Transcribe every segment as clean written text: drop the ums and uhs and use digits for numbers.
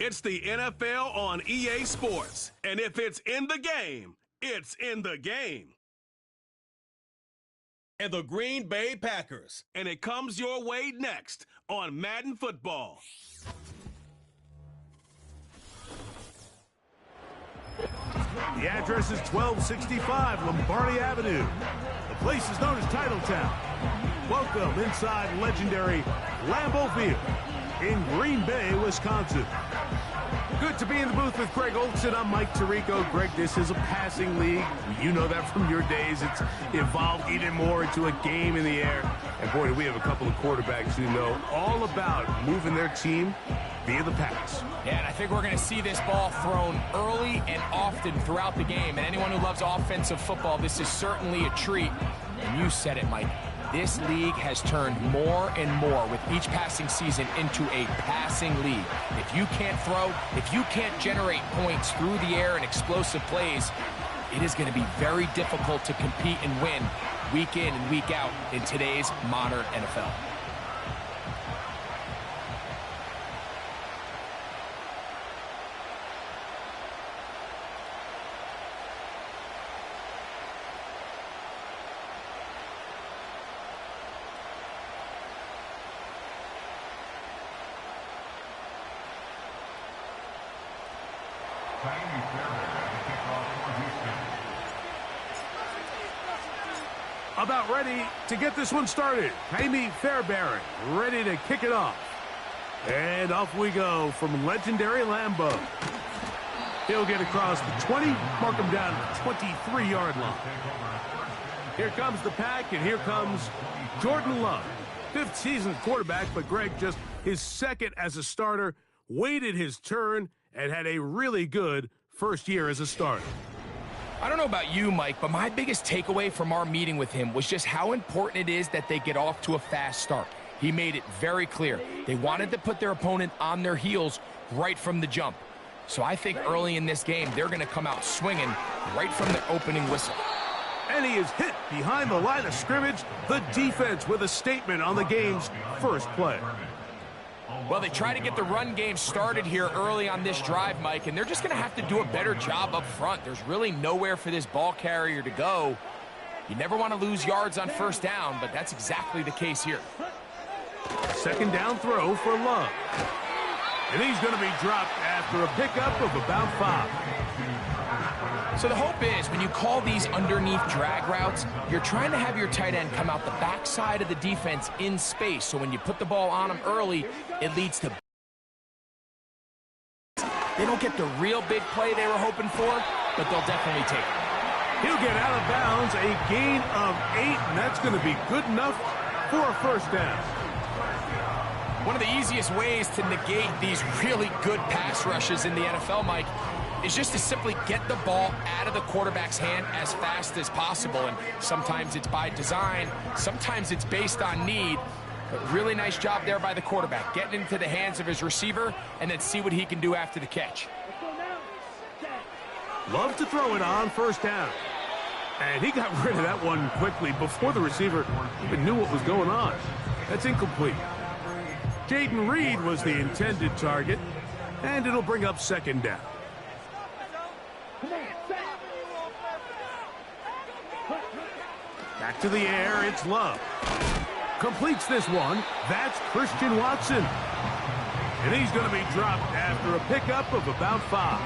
It's the NFL on EA Sports. And if it's in the game, it's in the game. And the Green Bay Packers. And it comes your way next on Madden Football. The address is 1265 Lombardi Avenue. The place is known as Titletown. Welcome inside legendary Lambeau Field in Green Bay, Wisconsin. Good to be in the booth with Greg Olson. I'm Mike Tirico. Greg, this is a passing league. You know that from your days. It's evolved even more into a game in the air. And boy, do we have a couple of quarterbacks who know all about moving their team via the pass. Yeah, and I think we're going to see this ball thrown early and often throughout the game. And anyone who loves offensive football, this is certainly a treat. And you said it, Mike. This league has turned more and more with each passing season into a passing league. If you can't throw, if you can't generate points through the air and explosive plays, it is going to be very difficult to compete and win week in and week out in today's modern NFL. About ready to get this one started. Jaime Fairbairn ready to kick it off. And off we go from legendary Lambeau. He'll get across the 20, mark him down at the 23-yard line. Here comes the pack, and here comes Jordan Love. Fifth season quarterback, but Greg just his second as a starter, waited his turn, and had a really good first year as a starter. I don't know about you, Mike, but my biggest takeaway from our meeting with him was just how important it is that they get off to a fast start. He made it very clear. They wanted to put their opponent on their heels right from the jump. So I think early in this game, they're going to come out swinging right from the opening whistle. And he is hit behind the line of scrimmage. The defense with a statement on the game's first play. Well, they try to get the run game started here early on this drive, Mike, and they're just going to have to do a better job up front. There's really nowhere for this ball carrier to go. You never want to lose yards on first down, but that's exactly the case here. Second down throw for Love. And he's going to be dropped after a pickup of about 5. So the hope is when you call these underneath drag routes, you're trying to have your tight end come out the backside of the defense in space. So when you put the ball on him early, it leads to... They don't get the real big play they were hoping for, but they'll definitely take it. He'll get out of bounds, a gain of 8, and that's going to be good enough for a first down. One of the easiest ways to negate these really good pass rushes in the NFL, Mike, is just to simply get the ball out of the quarterback's hand as fast as possible. And sometimes it's by design, sometimes it's based on need. But really nice job there by the quarterback, getting into the hands of his receiver and then see what he can do after the catch. Love to throw it on first down. And he got rid of that one quickly before the receiver even knew what was going on. That's incomplete. Jaden Reed was the intended target, and it'll bring up second down. Back to the air, it's Love. Completes this one. That's Christian Watson. And he's going to be dropped after a pickup of about 5.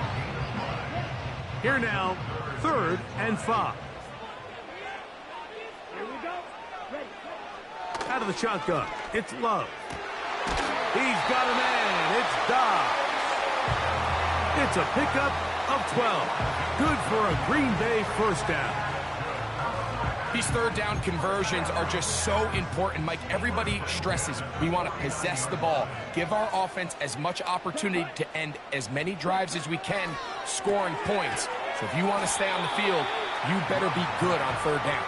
Here now, 3rd and 5. Out of the shotgun, it's Love. He's got a man. It's Dobbs. It's a pickup of 12. Good for a Green Bay first down. These third down conversions are just so important, Mike. Everybody stresses we want to possess the ball, give our offense as much opportunity to end as many drives as we can, scoring points. So if you want to stay on the field, you better be good on third down.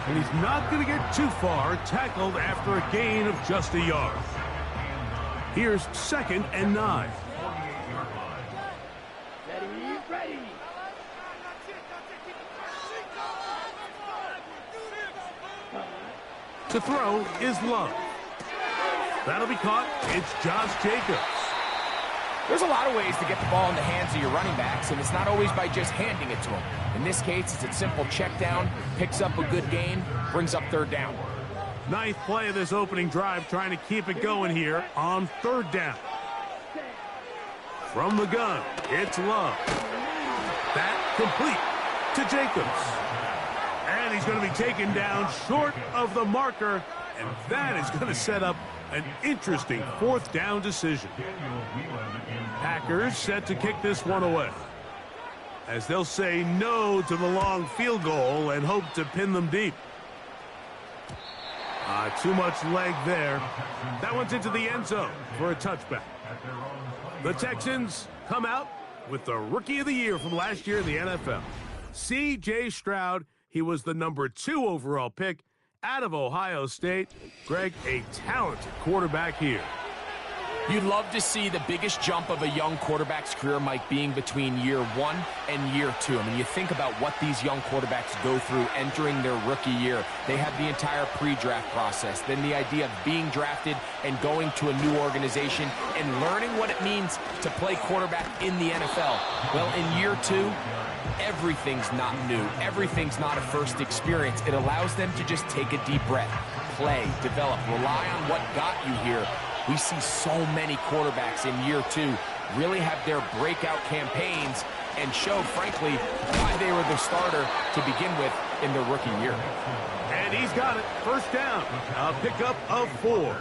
And he's not going to get too far, tackled after a gain of just a yard. Here's 2nd and 9. To throw is Love. That'll be caught. It's Josh Jacobs. There's a lot of ways to get the ball in the hands of your running backs, and it's not always by just handing it to them. In this case, it's a simple check down, picks up a good gain, brings up third down. Ninth play of this opening drive, trying to keep it going here on third down. From the gun, it's Love. That complete to Jacobs. And he's going to be taken down short of the marker, and that is going to set up an interesting fourth down decision. Packers set to kick this one away, as they'll say no to the long field goal and hope to pin them deep. Too much leg there. That one's into the end zone for a touchback. The Texans come out with the Rookie of the Year from last year in the NFL. C.J. Stroud, he was the #2 overall pick out of Ohio State. Greg, a talented quarterback here. You'd love to see the biggest jump of a young quarterback's career, Mike, being between year 1 and year 2. I mean, you think about what these young quarterbacks go through entering their rookie year. They have the entire pre-draft process, then the idea of being drafted and going to a new organization and learning what it means to play quarterback in the NFL. Well, in year 2, everything's not new. Everything's not a first experience. It allows them to just take a deep breath, play, develop, rely on what got you here. We see so many quarterbacks in year 2 really have their breakout campaigns and show, frankly, why they were the starter to begin with in their rookie year. And he's got it. First down. A pickup of 4.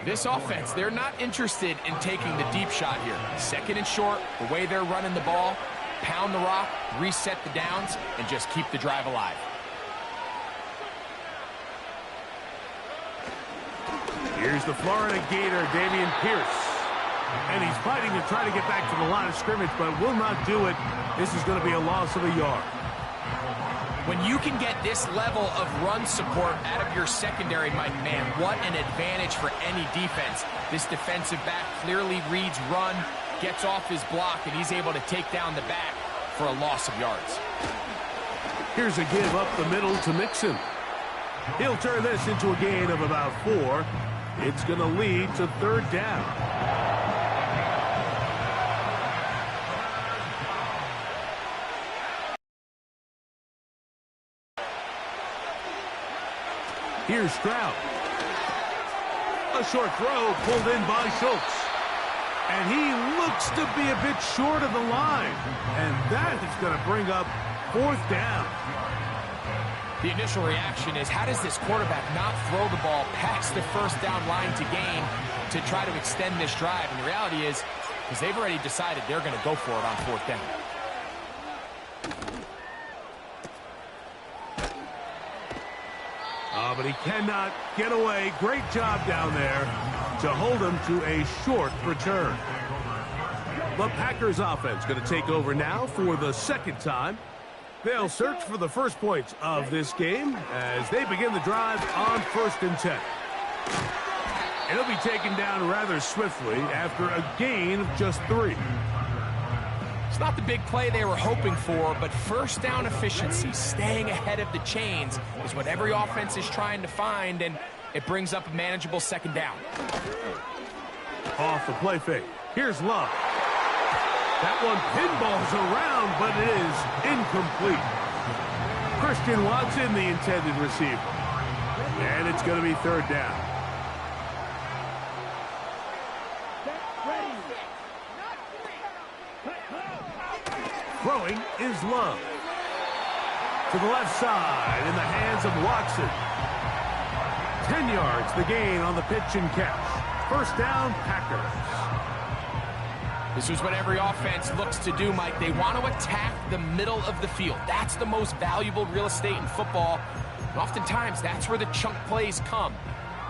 This offense, they're not interested in taking the deep shot here. Second and short, the way they're running the ball, pound the rock, reset the downs, and just keep the drive alive. Here's the Florida Gator, Dameon Pierce. And he's fighting to try to get back to the line of scrimmage, but will not do it. This is going to be a loss of a yard. When you can get this level of run support out of your secondary, Mike, man, what an advantage for any defense. This defensive back clearly reads run, gets off his block, and he's able to take down the back for a loss of yards. Here's a give up the middle to Mixon. He'll turn this into a gain of about 4. It's going to lead to third down. Here's Stroud. A short throw pulled in by Schultz. And he looks to be a bit short of the line. And that is going to bring up fourth down. The initial reaction is, how does this quarterback not throw the ball past the first down line to gain to try to extend this drive? And the reality is, because they've already decided they're going to go for it on fourth down. But he cannot get away. Great job down there to hold him to a short return. The Packers offense going to take over now for the second time. They'll search for the first points of this game as they begin the drive on 1st and 10. It'll be taken down rather swiftly after a gain of just 3. It's not the big play they were hoping for, but first down efficiency, staying ahead of the chains, is what every offense is trying to find, and it brings up a manageable second down. Off the play fake. Here's Love. That one pinballs around, but it is incomplete. Christian Watson, the intended receiver. And it's going to be third down. Throwing is Love. To the left side in the hands of Watson. 10 yards the gain on the pitch and catch. First down, Packers. This is what every offense looks to do, Mike. They want to attack the middle of the field. That's the most valuable real estate in football. And oftentimes, that's where the chunk plays come.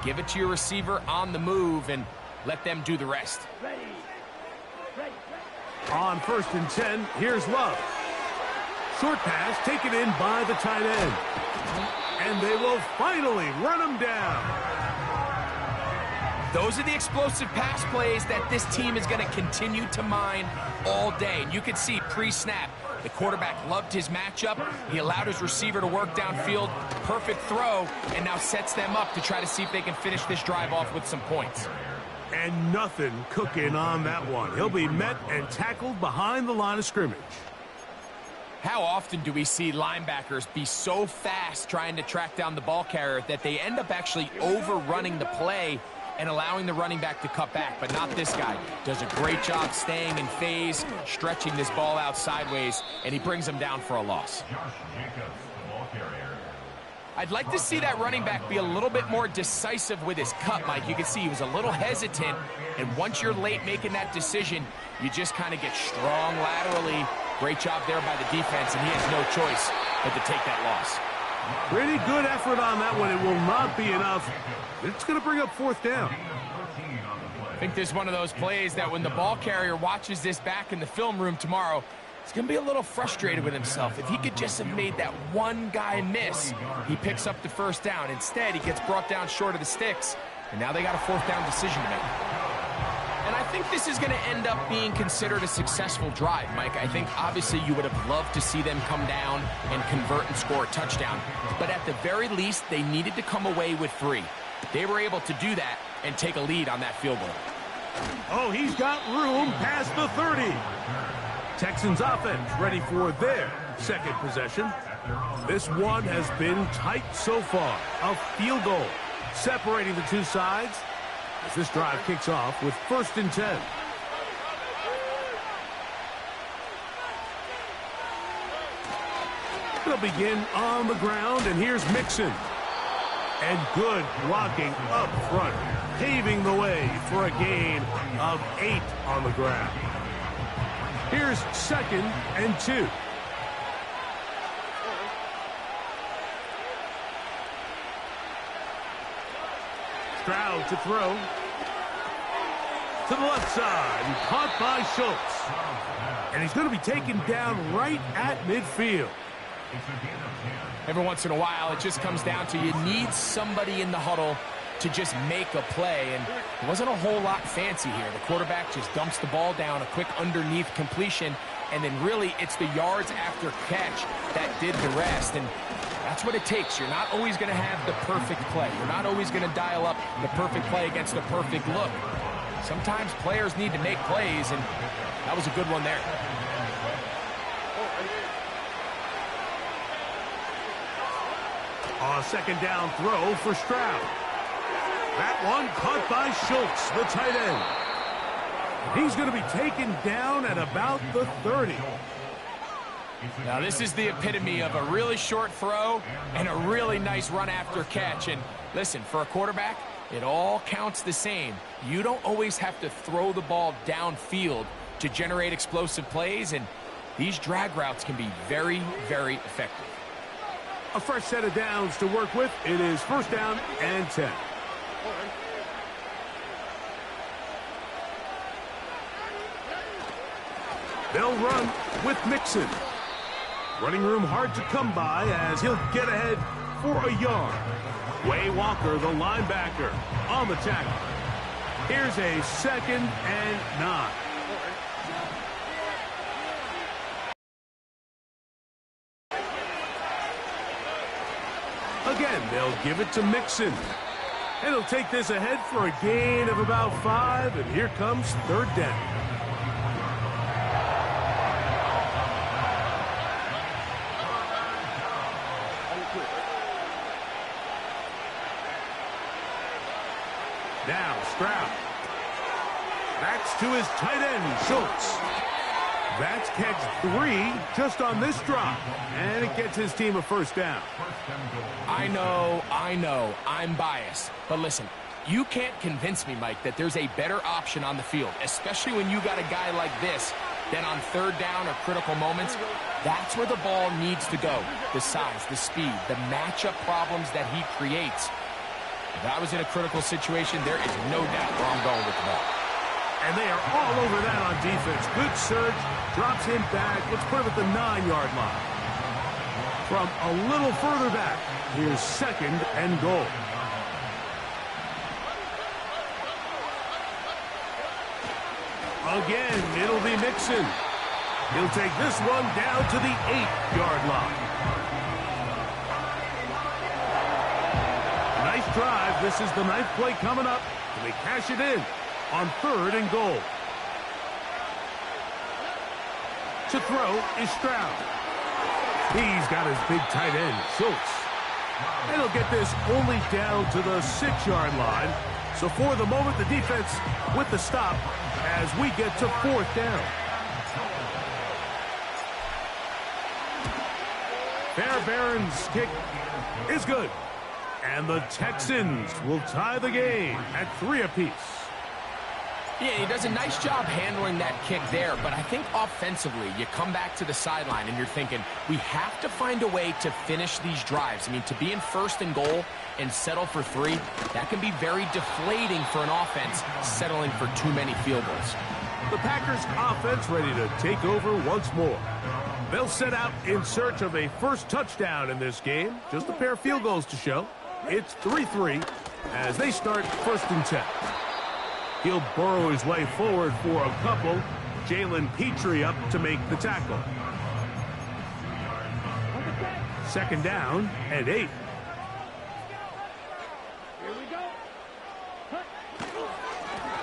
Give it to your receiver on the move and let them do the rest. On 1st and 10, here's Love. Short pass taken in by the tight end. And they will finally run him down. Those are the explosive pass plays that this team is going to continue to mine all day. And you can see pre-snap, the quarterback loved his matchup. He allowed his receiver to work downfield. Perfect throw, and now sets them up to try to see if they can finish this drive off with some points. And nothing cooking on that one. He'll be met and tackled behind the line of scrimmage. How often do we see linebackers be so fast trying to track down the ball carrier that they end up actually overrunning the play and allowing the running back to cut back? But not this guy. Does a great job staying in phase, stretching this ball out sideways, and he brings him down for a loss. I'd like to see that running back be a little bit more decisive with his cut, Mike. You can see he was a little hesitant, and once you're late making that decision, you just kind of get strong laterally. Great job there by the defense, and he has no choice but to take that loss. Pretty good effort on that one. It will not be enough. It's going to bring up fourth down. I think this is one of those plays that when the ball carrier watches this back in the film room tomorrow, he's going to be a little frustrated with himself. If he could just have made that one guy miss, he picks up the first down. Instead, he gets brought down short of the sticks, and now they got a fourth down decision to make. And I think this is going to end up being considered a successful drive, Mike. I think obviously you would have loved to see them come down and convert and score a touchdown. But at the very least, they needed to come away with 3. They were able to do that and take a lead on that field goal. Oh, he's got room past the 30. Texans offense ready for their second possession. This one has been tight so far. A field goal separating the two sides as this drive kicks off with 1st and 10. They'll begin on the ground, and here's Mixon. And good blocking up front, paving the way for a gain of 8 on the ground. Here's 2nd and 2. Stroud to throw. To the left side, and caught by Schultz. And he's going to be taken down right at midfield. Every once in a while, it just comes down to you need somebody in the huddle to just make a play, and it wasn't a whole lot fancy here. The quarterback just dumps the ball down, a quick underneath completion, and then really it's the yards after catch that did the rest, and that's what it takes. You're not always going to have the perfect play. You're not always going to dial up the perfect play against the perfect look. Sometimes players need to make plays, and that was a good one there. A second down throw for Stroud. That one caught by Schultz, the tight end. He's going to be taken down at about the 30. Now this is the epitome of a really short throw and a really nice run after catch. And listen, for a quarterback, it all counts the same. You don't always have to throw the ball downfield to generate explosive plays, and these drag routes can be very, very effective. A fresh set of downs to work with. It is 1st down and 10. They'll run with Mixon. Running room hard to come by as he'll get ahead for a yard. Way Walker, the linebacker, on the tackle. Here's a 2nd and 9. Again, they'll give it to Mixon. And he'll take this ahead for a gain of about 5, and here comes 3rd down. Now Stroud. Backs to his tight end, Schultz. That's catch 3 just on this drop. And it gets his team a 1st down. I know, I'm biased. But listen, you can't convince me, Mike, that there's a better option on the field, especially when you got a guy like this, then on 3rd down or critical moments, that's where the ball needs to go. The size, the speed, the matchup problems that he creates. If I was in a critical situation, there is no doubt where I'm going with the ball. And they are all over that on defense. Good surge, drops him back. Let's put him at the 9-yard line. From a little further back, here's 2nd and goal. Again, it'll be Mixon. He'll take this one down to the 8-yard line. Nice drive. This is the 9th play coming up. Can they cash it in? on 3rd and goal. To throw is Stroud. He's got his big tight end, Schultz. And he'll get this only down to the 6-yard line. So for the moment, the defense with the stop as we get to 4th down. Fairbairn's kick is good. And the Texans will tie the game at 3 apiece. Yeah, he does a nice job handling that kick there, but I think offensively, you come back to the sideline and you're thinking, we have to find a way to finish these drives. I mean, to be in 1st and goal and settle for 3, that can be very deflating for an offense settling for too many field goals. The Packers offense ready to take over once more. They'll set out in search of a first touchdown in this game. Just a pair of field goals to show. It's 3-3 as they start 1st and 10. He'll burrow his way forward for a couple. Jalen Petrie up to make the tackle. 2nd down and 8.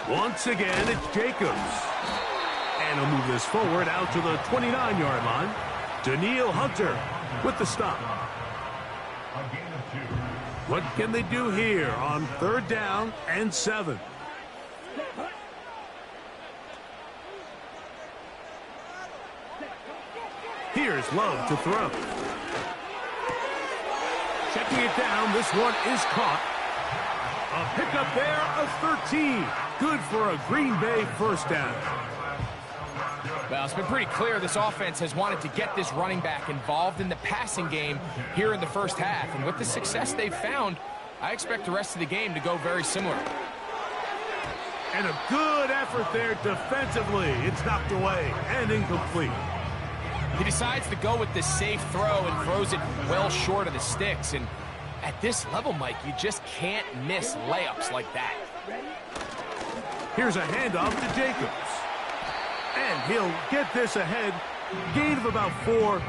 Once again, it's Jacobs. And he'll move this forward out to the 29-yard line. Daniil Hunter with the stop. What can they do here on 3rd down and 7? Here's Love to throw. Checking it down, this one is caught. A pickup there of 13. Good for a Green Bay 1st down. Well, it's been pretty clear this offense has wanted to get this running back involved in the passing game here in the 1st half. And with the success they've found, I expect the rest of the game to go very similar. And a good effort there defensively. It's knocked away and incomplete. He decides to go with the safe throw and throws it well short of the sticks. And at this level, Mike, you just can't miss layups like that. Here's a handoff to Jacobs. And he'll get this ahead. Gain of about 4.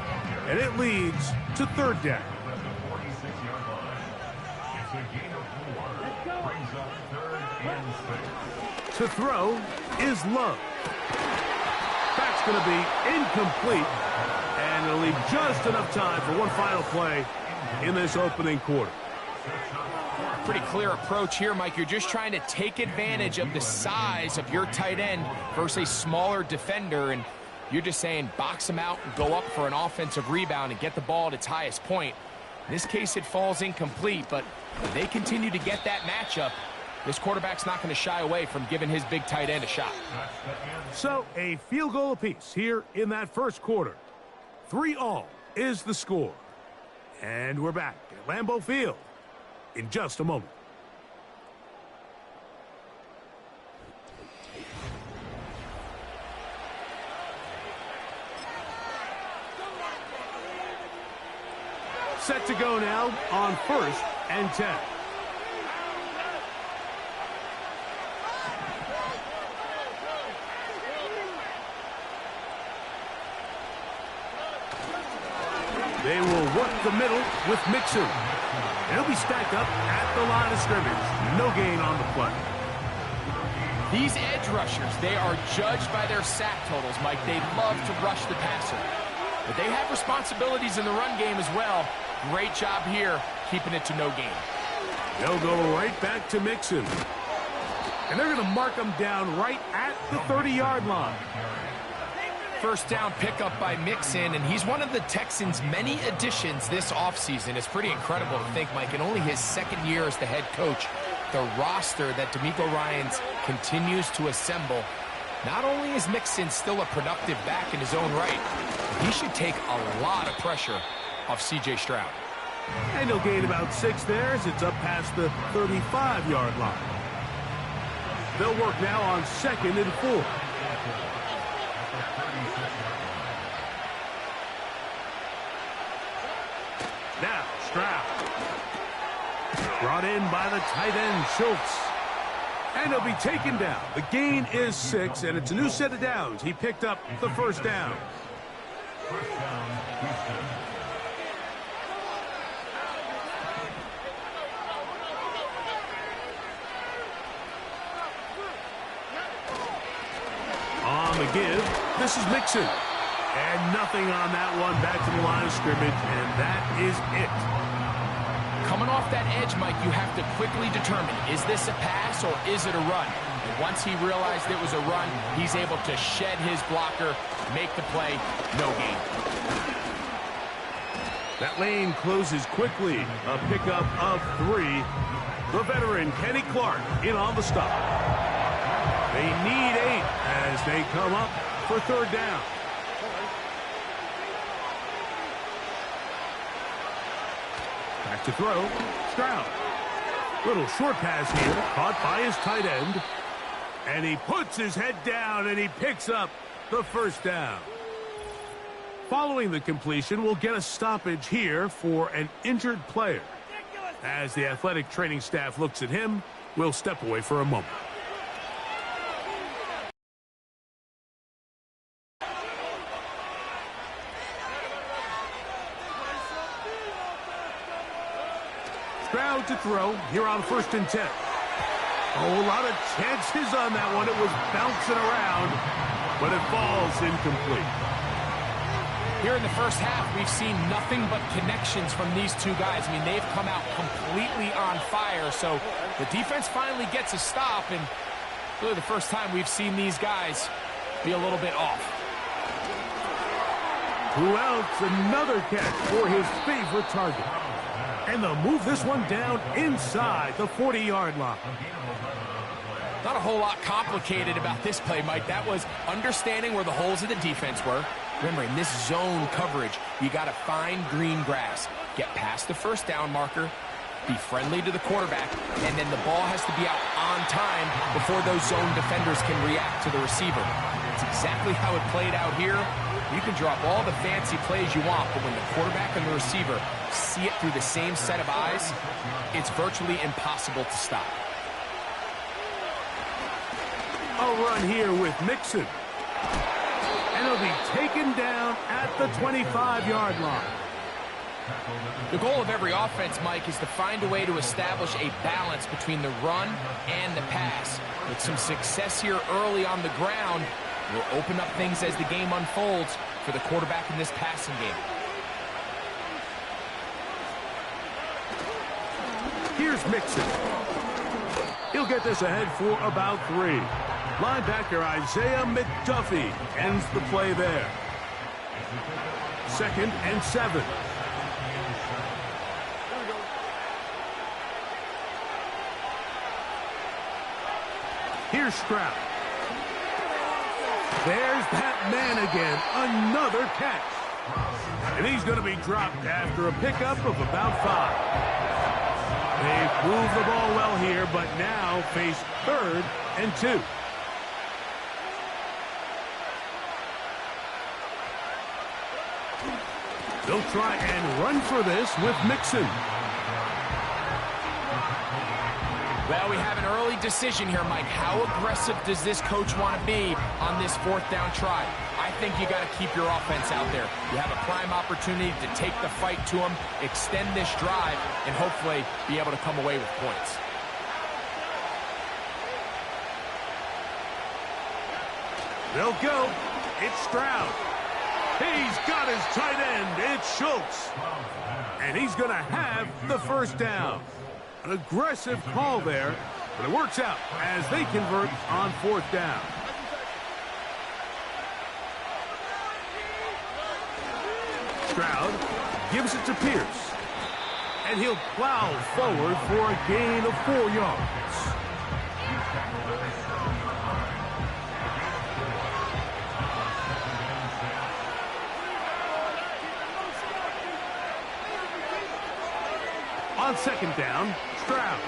And it leads to 3rd down. To throw is Love. That's going to be incomplete. And it'll leave just enough time for one final play in this opening quarter. Pretty clear approach here, Mike. You're just trying to take advantage of the size of your tight end versus a smaller defender, and you're just saying box him out and go up for an offensive rebound and get the ball at its highest point. In this case, it falls incomplete, but if they continue to get that matchup, this quarterback's not going to shy away from giving his big tight end a shot. So, a field goal apiece here in that 1st quarter. 3-all is the score. And we're back at Lambeau Field in just a moment. Set to go now on 1st and 10. They will work the middle with Mixon. He'll be stacked up at the line of scrimmage. No gain on the play. These edge rushers, they are judged by their sack totals, Mike. They love to rush the passer. But they have responsibilities in the run game as well. Great job here, keeping it to no gain. They'll go right back to Mixon. And they're going to mark him down right at the 30-yard line. 1st down pickup by Mixon, and he's one of the Texans' many additions this offseason. It's pretty incredible to think, Mike, in only his 2nd year as the head coach, the roster that DeMeco Ryans continues to assemble. Not only is Mixon still a productive back in his own right, he should take a lot of pressure off C.J. Stroud. And he'll gain about 6 there as it's up past the 35-yard line. They'll work now on 2nd and 4. Now, Stroud. Brought in by the tight end, Schultz. And he'll be taken down. The gain is 6, and it's a new set of downs. He picked up the 1st down. the give. This is Mixon. And nothing on that one. Back to the line of scrimmage, and that is it. Coming off that edge, Mike, you have to quickly determine, is this a pass or is it a run? And once he realized it was a run, he's able to shed his blocker, make the play, no gain. That lane closes quickly. A pickup of 3. The veteran, Kenny Clark, in on the stop. They need 8 as they come up for third down. Back to throw. Stroud. Little short pass here. Caught by his tight end. And he puts his head down and he picks up the first down. Following the completion, we'll get a stoppage here for an injured player. As the athletic training staff looks at him, we'll step away for a moment. Stroud to throw here on 1st and 10. Oh, a lot of chances on that one. It was bouncing around, but it falls incomplete. Here in the first half, we've seen nothing but connections from these two guys. I mean, they've come out completely on fire, so the defense finally gets a stop, and really the first time we've seen these guys be a little bit off. Who else? Another catch for his favorite target. And they'll move this one down inside the 40-yard line. Not a whole lot complicated about this play, Mike. That was understanding where the holes of the defense were. Remember, in this zone coverage, you got to find green grass. Get past the first down marker, be friendly to the quarterback, and then the ball has to be out on time before those zone defenders can react to the receiver. It's exactly how it played out here. You can drop all the fancy plays you want, but when the quarterback and the receiver see it through the same set of eyes, it's virtually impossible to stop. A run here with Mixon. And he'll be taken down at the 25-yard line. The goal of every offense, Mike, is to find a way to establish a balance between the run and the pass. With some success here early on the ground, will open up things as the game unfolds for the quarterback in this passing game. Here's Mixon. He'll get this ahead for about 3. Linebacker Isaiah McDuffie ends the play there. 2nd and 7. Here's Stroud. There's that man again. Another catch. And he's going to be dropped after a pickup of about 5. They've moved the ball well here, but now face 3rd and 2. They'll try and run for this with Mixon. Well, we have an early decision here, Mike. How aggressive does this coach want to be on this 4th down try? I think you got to keep your offense out there. You have a prime opportunity to take the fight to them, extend this drive, and hopefully be able to come away with points. They'll go. It's Stroud. He's got his tight end. It's Schultz. And he's going to have the first down. An aggressive call there, but it works out as they convert on 4th down. Stroud gives it to Pierce. And he'll plow forward for a gain of 4 yards. On 2nd down, Stroud.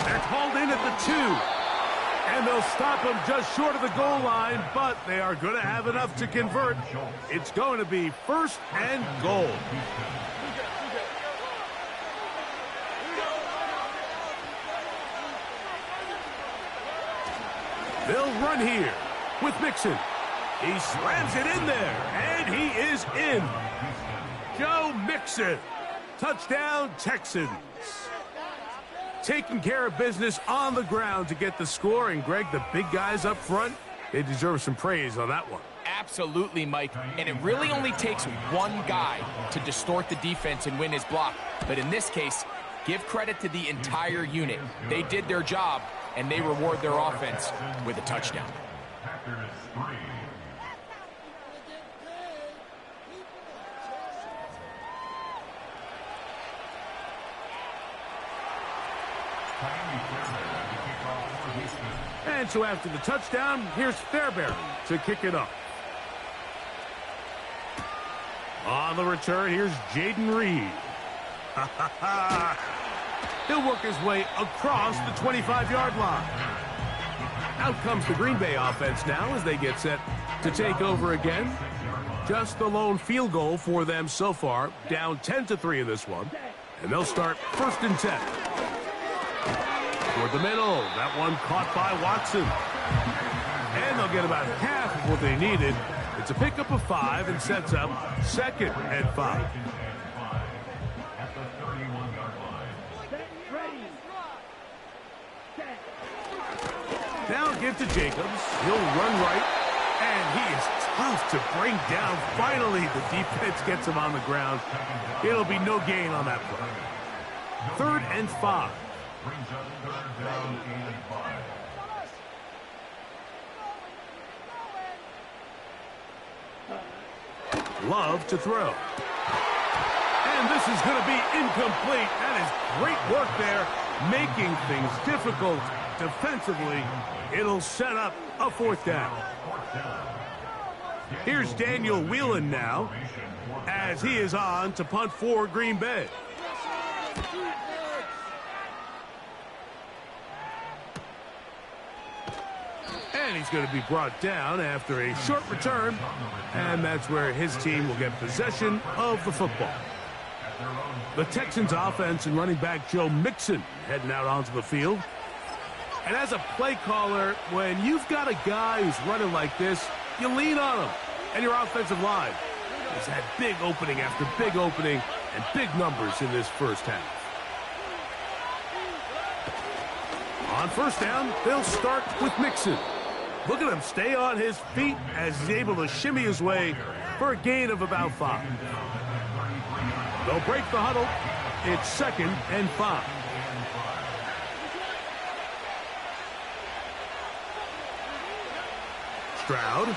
They're called in at the 2. And they'll stop him just short of the goal line, but they are going to have enough to convert. It's going to be 1st and goal. They'll run here with Mixon. He slams it in there, and he is in. Joe Mixon. Touchdown, Texans. Taking care of business on the ground to get the score. And, Greg, the big guys up front, They deserve some praise on that one. Absolutely, Mike. And it really only takes one guy to distort the defense and win his block. But in this case, give credit to the entire unit. They did their job, and they reward their offense with a touchdown. And so after the touchdown, here's Fairbairn to kick it off. On the return, here's Jaden Reed. He'll work his way across the 25-yard line. Out comes the Green Bay offense now as they get set to take over again. Just the lone field goal for them so far, down 10-3 in this one. And they'll start 1st and 10. Toward the middle, that one caught by Watson. And they'll get about half of what they needed. It's a pickup of 5 and sets up 2nd and 5. Now give to Jacobs. He'll run right. And he is tough to bring down. Finally, the defense gets him on the ground. It'll be no gain on that play. 3rd and 5. Love to throw. And this is going to be incomplete. That is great work there, making things difficult defensively. It'll set up a 4th down. Here's Daniel Whelan now as he is on to punt for Green Bay. And he's going to be brought down after a short return. And that's where his team will get possession of the football. The Texans offense and running back Joe Mixon heading out onto the field. And as a play caller, when you've got a guy who's running like this, you lean on him. And your offensive line has had big opening after big opening and big numbers in this first half. On 1st down, they'll start with Mixon. Look at him stay on his feet as he's able to shimmy his way for a gain of about 5. They'll break the huddle. It's 2nd and 5. Stroud.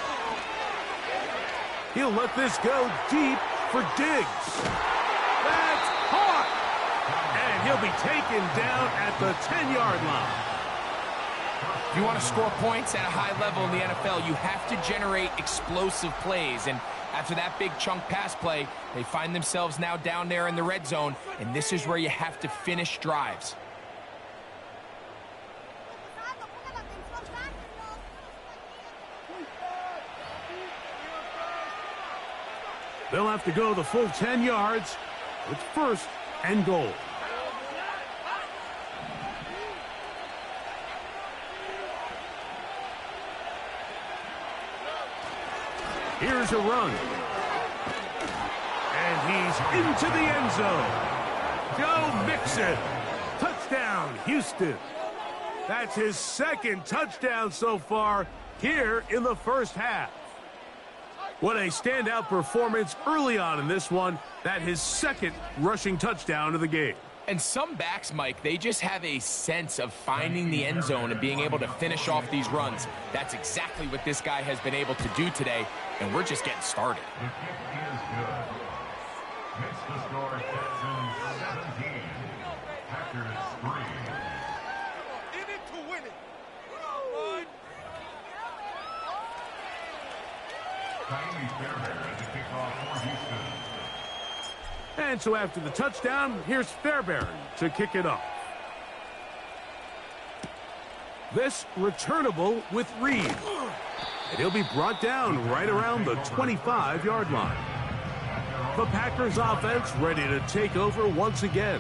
He'll let this go deep for Diggs. That's caught. And he'll be taken down at the 10-yard line. If you want to score points at a high level in the NFL, you have to generate explosive plays. And after that big chunk pass play, they find themselves now down there in the red zone. And this is where you have to finish drives. They'll have to go the full 10 yards with 1st and goal. Here's a run. And he's into the end zone. Joe Mixon. Touchdown, Houston. That's his 2nd touchdown so far here in the first half. What a standout performance early on in this one. That his 2nd rushing touchdown of the game. And some backs, Mike, they just have a sense of finding the end zone and being able to finish off these runs. That's exactly what this guy has been able to do today, and we're just getting started. And so after the touchdown, here's Fairbairn to kick it off. This returnable with Reed. And he'll be brought down right around the 25-yard line. The Packers offense ready to take over once again.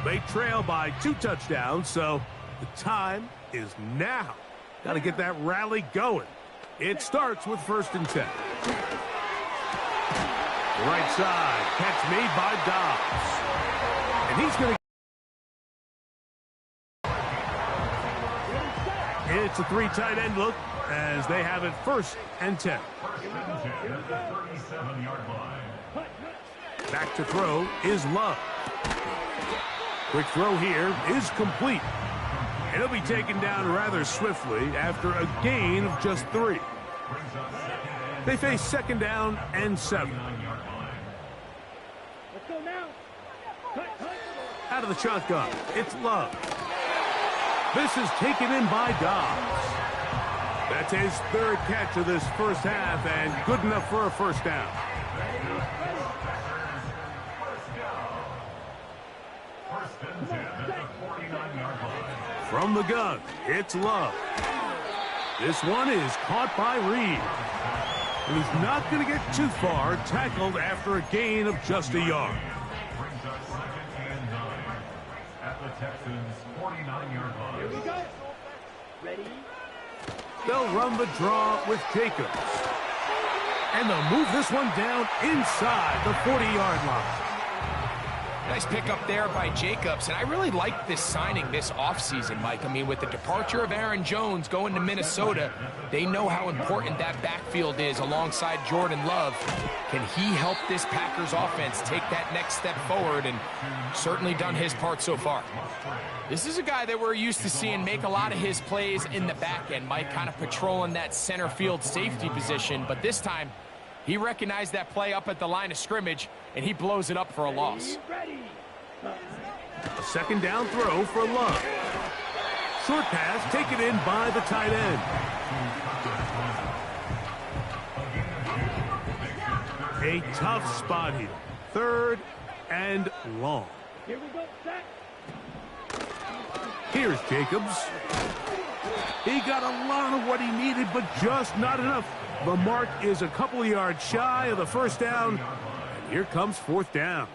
They trail by 2 touchdowns, so the time is now. Got to get that rally going. It starts with 1st and 10. Right side, catch made by Dobbs. And he's going to... It's a 3 tight end look as they have it 1st and 10. Back to throw is Love. Quick throw here is complete. And he'll be taken down rather swiftly after a gain of just 3. They face 2nd down and 7. Out of the shotgun, it's Love. This is taken in by Dobbs. That's his 3rd catch of this first half and good enough for a 1st down. From the gun, it's Love. This one is caught by Reed. And he's not going to get too far, tackled after a gain of just a yard. At the Texans' 49-yard line. Here we go. Ready? They'll run the draw with Jacobs. And they'll move this one down inside the 40-yard line. Nice pickup there by Jacobs, and I really like this signing this offseason, Mike. I mean, with the departure of Aaron Jones going to Minnesota, they know how important that backfield is alongside Jordan Love. Can he help this Packers offense take that next step forward? And certainly done his part so far. This is a guy that we're used to seeing make a lot of his plays in the back end, Mike, kind of patrolling that center field safety position. But this time, he recognized that play up at the line of scrimmage, and he blows it up for a loss. A 2nd down throw for Love. Short pass taken in by the tight end. A tough spot here. 3rd and long. Here we go, set. Here's Jacobs. He got a lot of what he needed, but just not enough. The mark is a couple of yards shy of the 1st down. And here comes 4th down.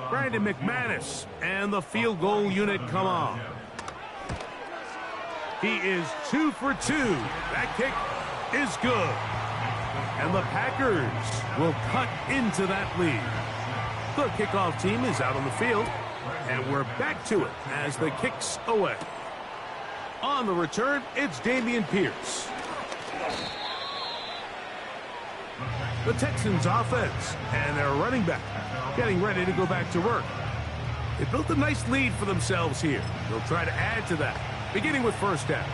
Brandon McManus and the field goal unit come on. He is 2 for 2. That kick is good. And the Packers will cut into that lead. The kickoff team is out on the field. And we're back to it as the kick's away. On the return, it's Dameon Pierce. The Texans offense and their running back getting ready to go back to work. They built a nice lead for themselves here. They'll try to add to that, beginning with 1st down.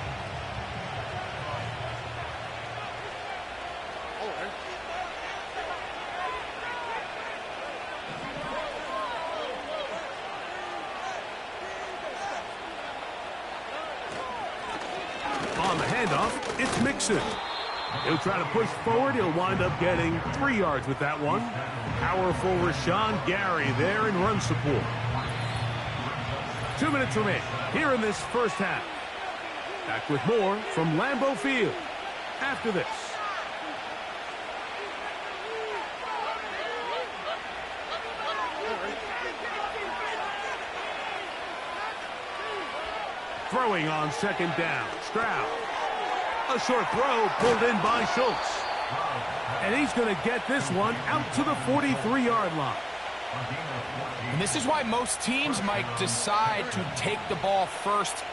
On the handoff, it's Mixon. He'll try to push forward. He'll wind up getting 3 yards with that one. Powerful Rashawn Gary there in run support. 2 minutes remain here in this first half. Back with more from Lambeau Field after this. Throwing on 2nd down. Stroud. A short throw pulled in by Schultz. And he's going to get this one out to the 43-yard line. And this is why most teams might decide to take the ball first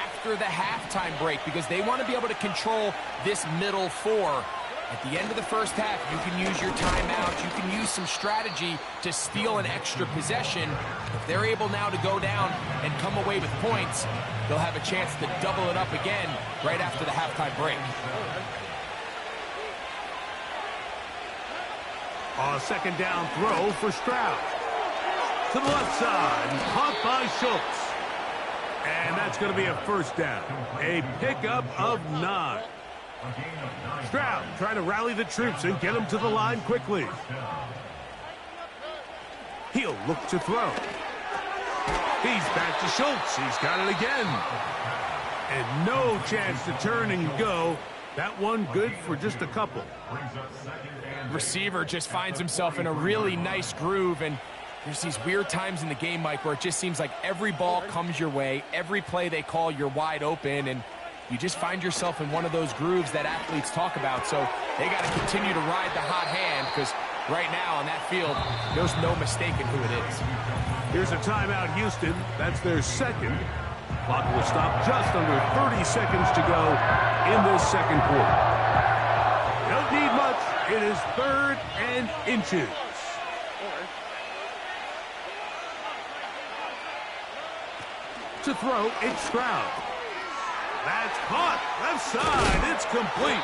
after the halftime break, because they want to be able to control this middle 4. At the end of the first half, you can use your timeout. You can use some strategy to steal an extra possession. If they're able now to go down and come away with points, they'll have a chance to double it up again right after the halftime break. A 2nd down throw for Stroud. To the left side, caught by Schultz. And that's going to be a 1st down. A pickup of 9. Stroud trying to rally the troops and get them to the line quickly. He'll look to throw. He's back to Schultz. He's got it again. And no chance to turn and go. That one good for just a couple. Receiver just finds himself in a really nice groove, and there's these weird times in the game, Mike, where it just seems like every ball comes your way, every play they call, you're wide open, and you just find yourself in one of those grooves that athletes talk about. So they got to continue to ride the hot hand, because right now on that field, there's no mistaking who it is. Here's a timeout, Houston. That's their 2nd. Clock will stop just under 30 seconds to go in this second quarter. Don't need much. It is 3rd and inches. To throw, it's Stroud. That's caught. Left side. It's complete.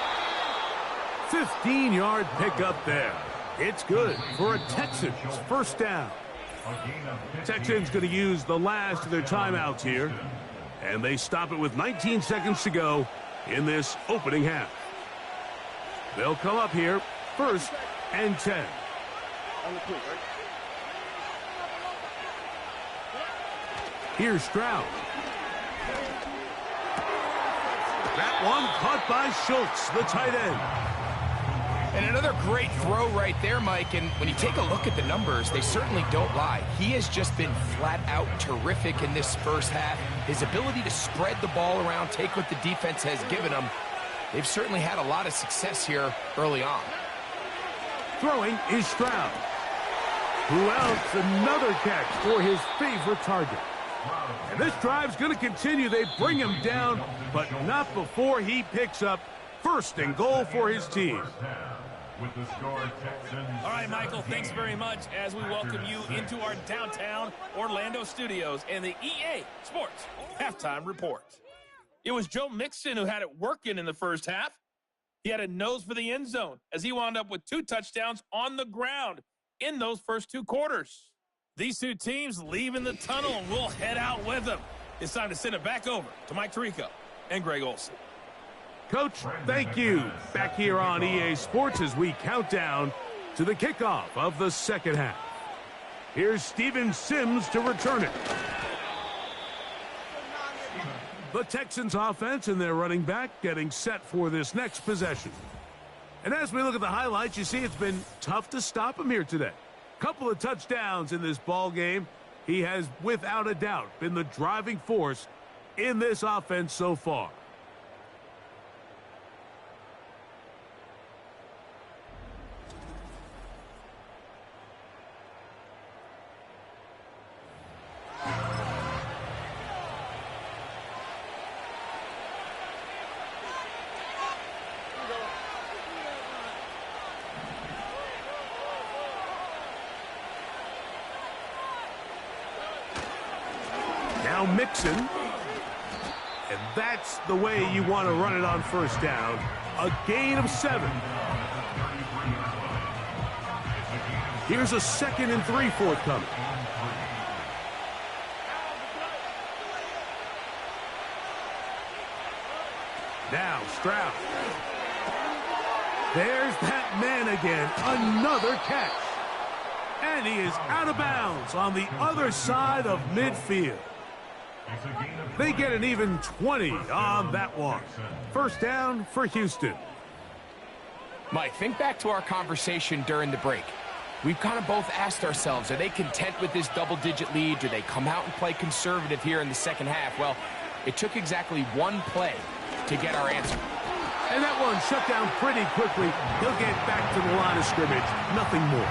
15-yard pickup there. It's good for a Texans first down. Texans going to use the last of their timeouts here. And they stop it with 19 seconds to go in this opening half. They'll come up here, 1st and 10. Here's Stroud. That one caught by Schultz, the tight end. And another great throw right there, Mike. And when you take a look at the numbers, they certainly don't lie. He has just been flat out terrific in this first half. His ability to spread the ball around, take what the defense has given him. They've certainly had a lot of success here early on. Throwing is Stroud. Who else? Another catch for his favorite target. And this drive's going to continue. They bring him down, but not before he picks up 1st and goal for his team. With the score, Texans. All right, Michael, thanks very much as we welcome you into our downtown Orlando studios and the EA Sports Halftime Report. It was Joe Mixon who had it working in the first half. He had a nose for the end zone as he wound up with 2 touchdowns on the ground in those first 2 quarters. These two teams leaving the tunnel, and we'll head out with them. It's time to send it back over to Mike Tirico and Greg Olsen. Coach, thank you. Back here on EA Sports as we count down to the kickoff of the second half. Here's Steven Sims to return it. The Texans offense and their running back getting set for this next possession. And as we look at the highlights, you see it's been tough to stop him here today. Couple of touchdowns in this ball game. He has, without a doubt, been the driving force in this offense so far. Now Mixon, and that's the way you want to run it on first down. A gain of 7. Here's a 2nd and 3 forthcoming. Now Stroud. There's that man again. Another catch. And he is out of bounds on the other side of midfield. They get an even 20 on that one. First down for Houston. Mike, think back to our conversation during the break. We've kind of both asked ourselves, are they content with this double-digit lead? Do they come out and play conservative here in the second half? Well, it took exactly 1 play to get our answer. And that one shut down pretty quickly. He'll get back to the line of scrimmage. Nothing more.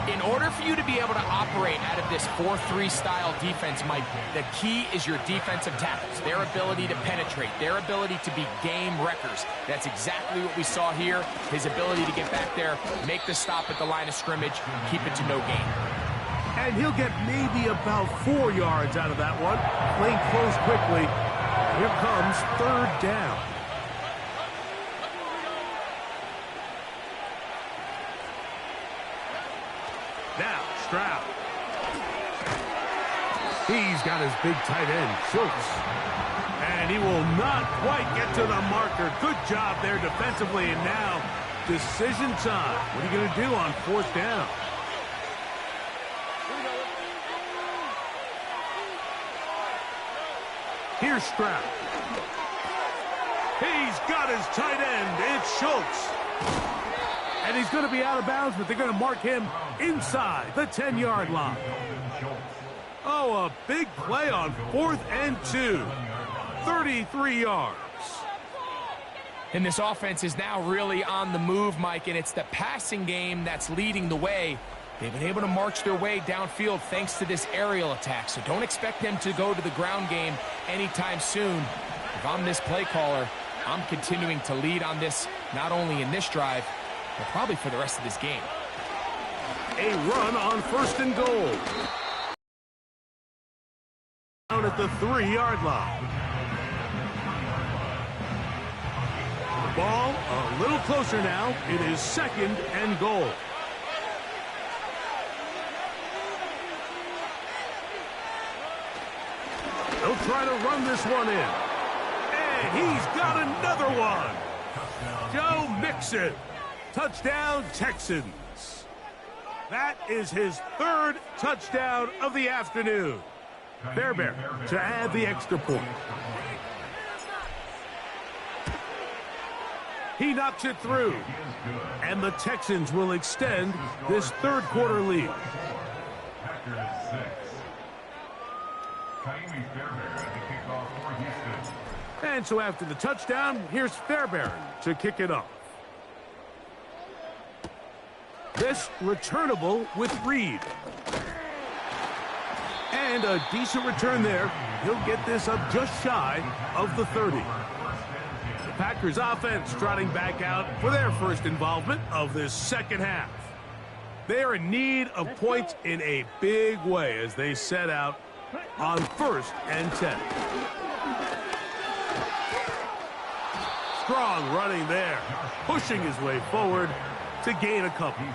In order for you to be able to operate out of this 4-3 style defense, Mike, the key is your defensive tackles, their ability to penetrate, their ability to be game wreckers. That's exactly what we saw here. His ability to get back there, make the stop at the line of scrimmage, keep it to no gain. And he'll get maybe about 4 yards out of that one. Playing close quickly. Here comes 3rd down. Now, Stroud. He's got his big tight end, Schultz. And he will not quite get to the marker. Good job there defensively. And now, decision time. What are you going to do on 4th down? Here's Stroud. He's got his tight end. It's Schultz. And he's going to be out of bounds, but they're going to mark him inside the 10-yard line. Oh, a big play on 4th and 2. 33 yards. And this offense is now really on the move, Mike, and it's the passing game that's leading the way. They've been able to march their way downfield thanks to this aerial attack, so don't expect them to go to the ground game anytime soon. If I'm this play caller, I'm continuing to lead on this, not only in this drive, but probably for the rest of this game. A run on 1st and goal. Down at the 3-yard line. The ball a little closer now. It is 2nd and goal. They'll try to run this one in. And he's got another one. Joe Mixon. Touchdown, Texans. That is his 3rd touchdown of the afternoon. Fairbairn to add the extra point. He knocks it through. And the Texans will extend this 3rd quarter lead. And so after the touchdown, here's Fairbairn to kick it off. This returnable with Reed. And a decent return there. He'll get this up just shy of the 30. The Packers offense trotting back out for their first involvement of this 2nd half. They are in need of points in a big way as they set out on 1st and 10. Strong running there, pushing his way forward to gain a couple.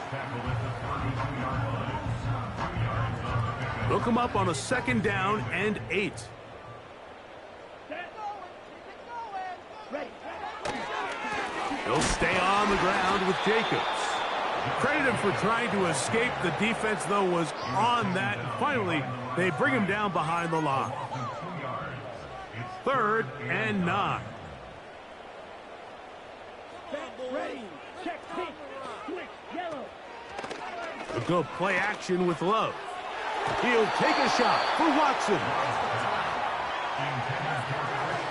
They'll come up on a 2nd down and 8. He'll stay on the ground with Jacobs. Credit him for trying to escape. The defense, though, was on that. And finally, they bring him down behind the line. 3rd and 9. Ready. Check. Pink. Switch. Yellow. They'll go play action with Love. He'll take a shot for Watson.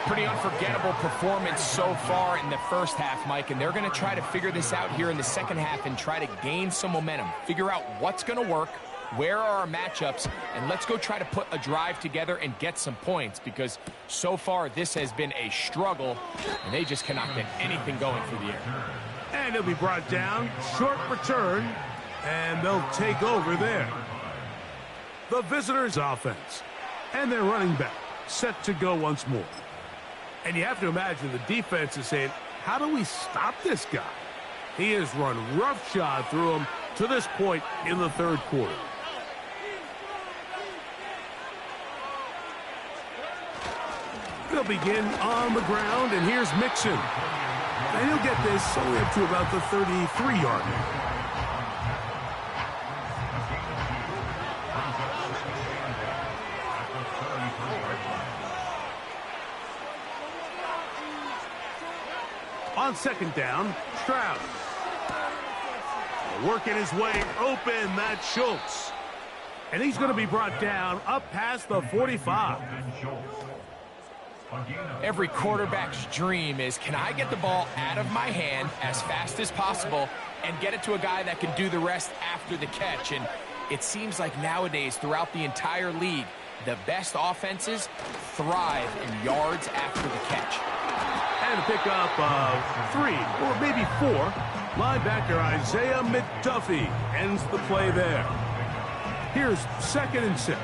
Pretty unforgettable performance so far in the 1st half, Mike, and they're going to try to figure this out here in the 2nd half and try to gain some momentum. Figure out what's going to work, where are our matchups, and let's go try to put a drive together and get some points, because so far this has been a struggle, and they just cannot get anything going through the air. And he'll be brought down. Short return, and they'll take over there. The visitors' offense, and their running back set to go once more. And you have to imagine the defense is saying, how do we stop this guy? He has run roughshod through him to this point in the 3rd quarter. They'll begin on the ground, and here's Mixon. And he'll get this only up to about the 33-yard line. On 2nd down, Stroud. Working his way open, that's Schultz. And he's going to be brought down up past the 45. Every quarterback's dream is, can I get the ball out of my hand as fast as possible and get it to a guy that can do the rest after the catch? And it seems like nowadays, throughout the entire league, the best offenses thrive in yards after the catch. And a pickup of 3 or maybe 4. Linebacker Isaiah McDuffie ends the play there. Here's 2nd and 6.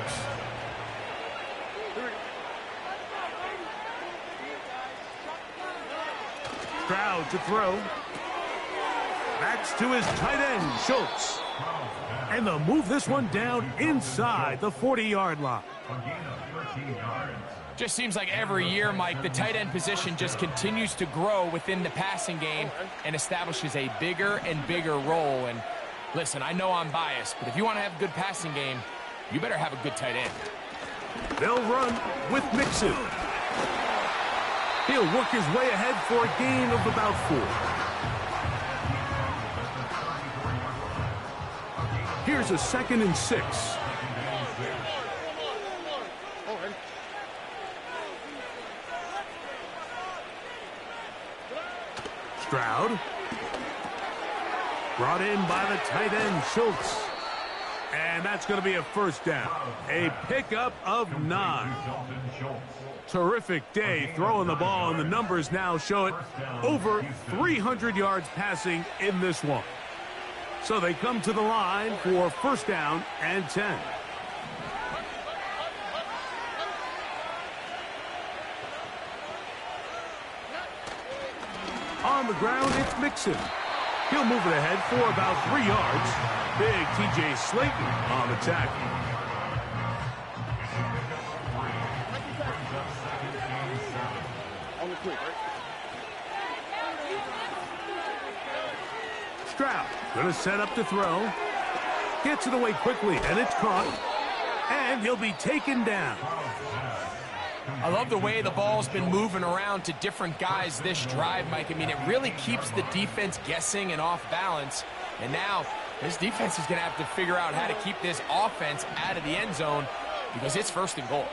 Stroud to throw. Backs to his tight end, Schultz. And they'll move this one down inside the 40-yard line. Just seems like every year, Mike, the tight end position just continues to grow within the passing game and establishes a bigger and bigger role. And listen, I know I'm biased, but if you want to have a good passing game, you better have a good tight end. They'll run with Mixon. He'll work his way ahead for a gain of about 4. Here's a 2nd and 6. Stroud. Brought in by the tight end, Schultz. And that's going to be a first down. A pickup of 9. Terrific day throwing the ball, and the numbers now show it. Over 300 yards passing in this one. So they come to the line for first down and 10. On the ground, it's Mixon. He'll move it ahead for about 3 yards. Big T.J. Slayton on the tackle. Stroud going to set up to throw. Gets it away quickly, and it's caught. And he'll be taken down. I love the way the ball's been moving around to different guys this drive, Mike. I mean, it really keeps the defense guessing and off balance. And now this defense is going to have to figure out how to keep this offense out of the end zone because it's first and goal.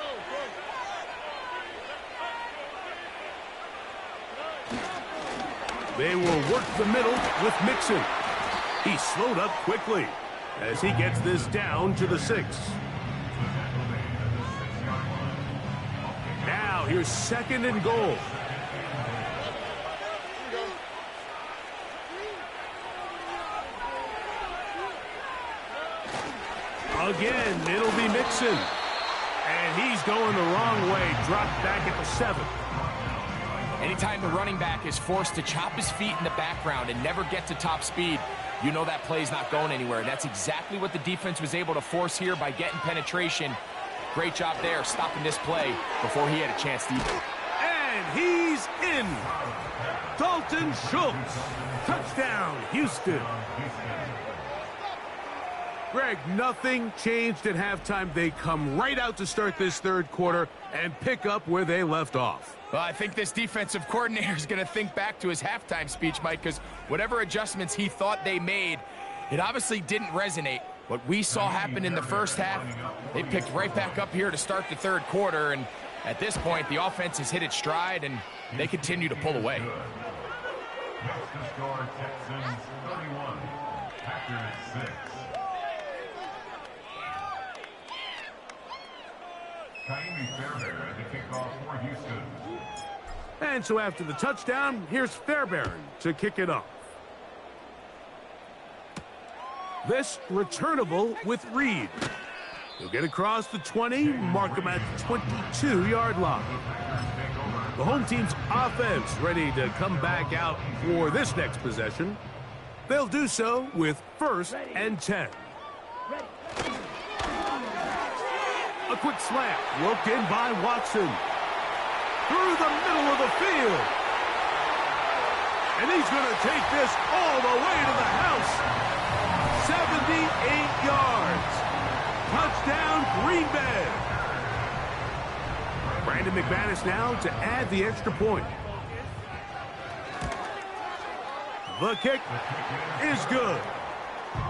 They will work the middle with Mixon. He slowed up quickly as he gets this down to the 6. Now here's second and goal. Again, it'll be Mixon. And he's going the wrong way. Dropped back at the 7. Anytime the running back is forced to chop his feet in the background and never get to top speed, you know that play's not going anywhere. That's exactly what the defense was able to force here by getting penetration. Great job there, stopping this play before he had a chance to eat it. And he's in. Dalton Schultz. Touchdown, Houston. Greg, nothing changed at halftime. They come right out to start this third quarter and pick up where they left off. Well, I think this defensive coordinator is going to think back to his halftime speech, Mike, because whatever adjustments he thought they made, it obviously didn't resonate. What we saw happen in the first half, they picked right back up here to start the third quarter, and at this point, the offense has hit its stride, and they continue to pull away. Next to score, Texans 31, Packers 6. Fairbairn to kick off for Houston. And so after the touchdown, here's Fairbairn to kick it off. This returnable with Reed. He'll get across the 20, mark him at the 22-yard line. The home team's offense ready to come back out for this next possession. They'll do so with first and 10. A quick slant, worked in by Watson. Through the middle of the field. And he's going to take this all the way to the house. 78 yards. Touchdown, Green Bay. Brandon McManus now to add the extra point. The kick is good.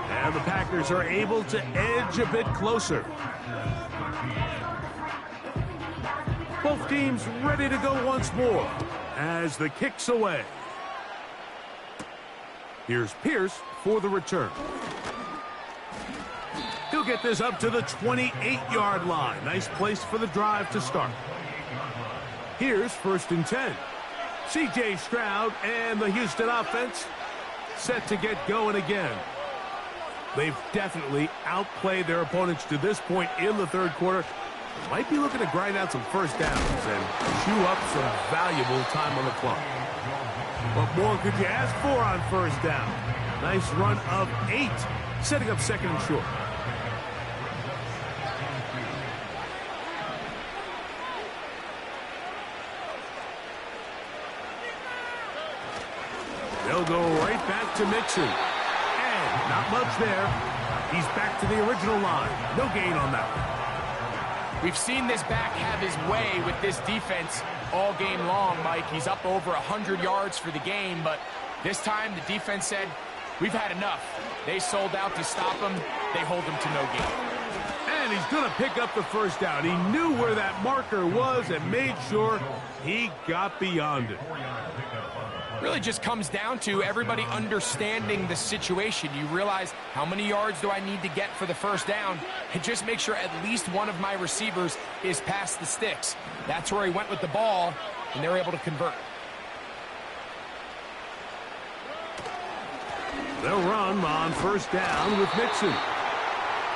And the Packers are able to edge a bit closer. Both teams ready to go once more as the kick's away. Here's Pierce for the return. He'll get this up to the 28-yard line. Nice place for the drive to start. Here's first and 10. C.J. Stroud and the Houston offense set to get going again. They've definitely outplayed their opponents to this point in the third quarter. Might be looking to grind out some first downs and chew up some valuable time on the clock. What more could you ask for on first down? Nice run of 8, setting up second and short. They'll go right back to Mixon. And not much there. He's back to the original line. No gain on that one. We've seen this back have his way with this defense all game long, Mike. He's up over 100 yards for the game, but this time the defense said, we've had enough. They sold out to stop him. They hold him to no gain. And he's going to pick up the first down. He knew where that marker was and made sure he got beyond it. Really just comes down to everybody understanding the situation. You realize how many yards do I need to get for the first down, and just make sure at least one of my receivers is past the sticks. That's where he went with the ball, and they're able to convert. They'll run on first down with Mixon.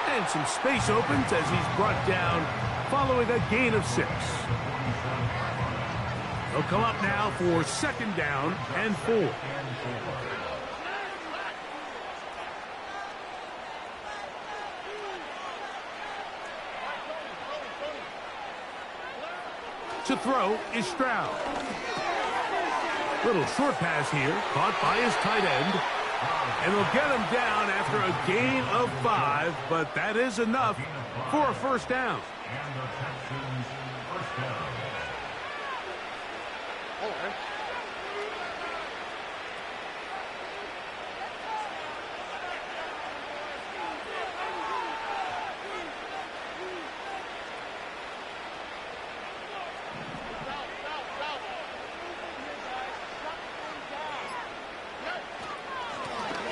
And some space opens as he's brought down following a gain of 6. They'll come up now for second down and 4. To throw is Stroud. Little short pass here, caught by his tight end. And they'll get him down after a gain of 5, but that is enough for a first down. And the Texans first down.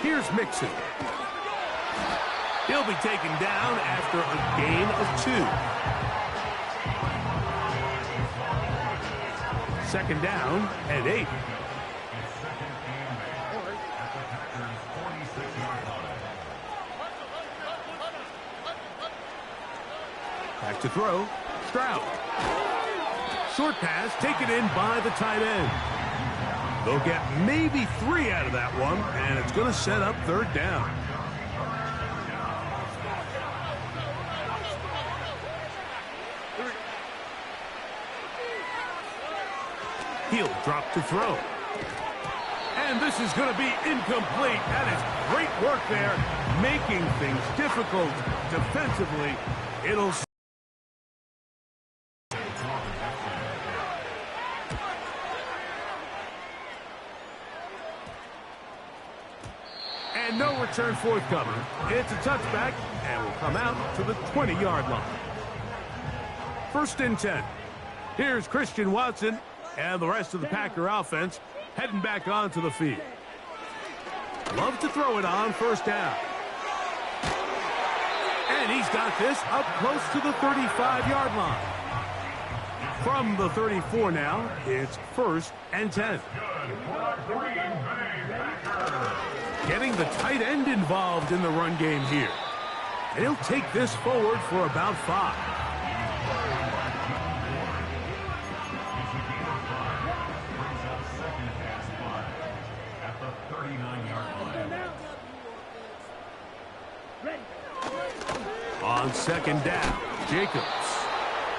Here's Mixon. He'll be taken down after a gain of 2. Second down and 8. Back to throw, Stroud. Short pass taken in by the tight end. They'll get maybe 3 out of that one, and it's going to set up third down. He'll drop to throw. And this is going to be incomplete. That is great work there, making things difficult defensively. It'll... And no return forthcoming. It's a touchback, and will come out to the 20-yard line. First and 10. Here's Christian Watson and the rest of the Packer offense heading back onto the field. Love to throw it on first down. And he's got this up close to the 35-yard line. From the 34 now, it's first and 10. Getting the tight end involved in the run game here. And he'll take this forward for about 5. On second down, Jacobs.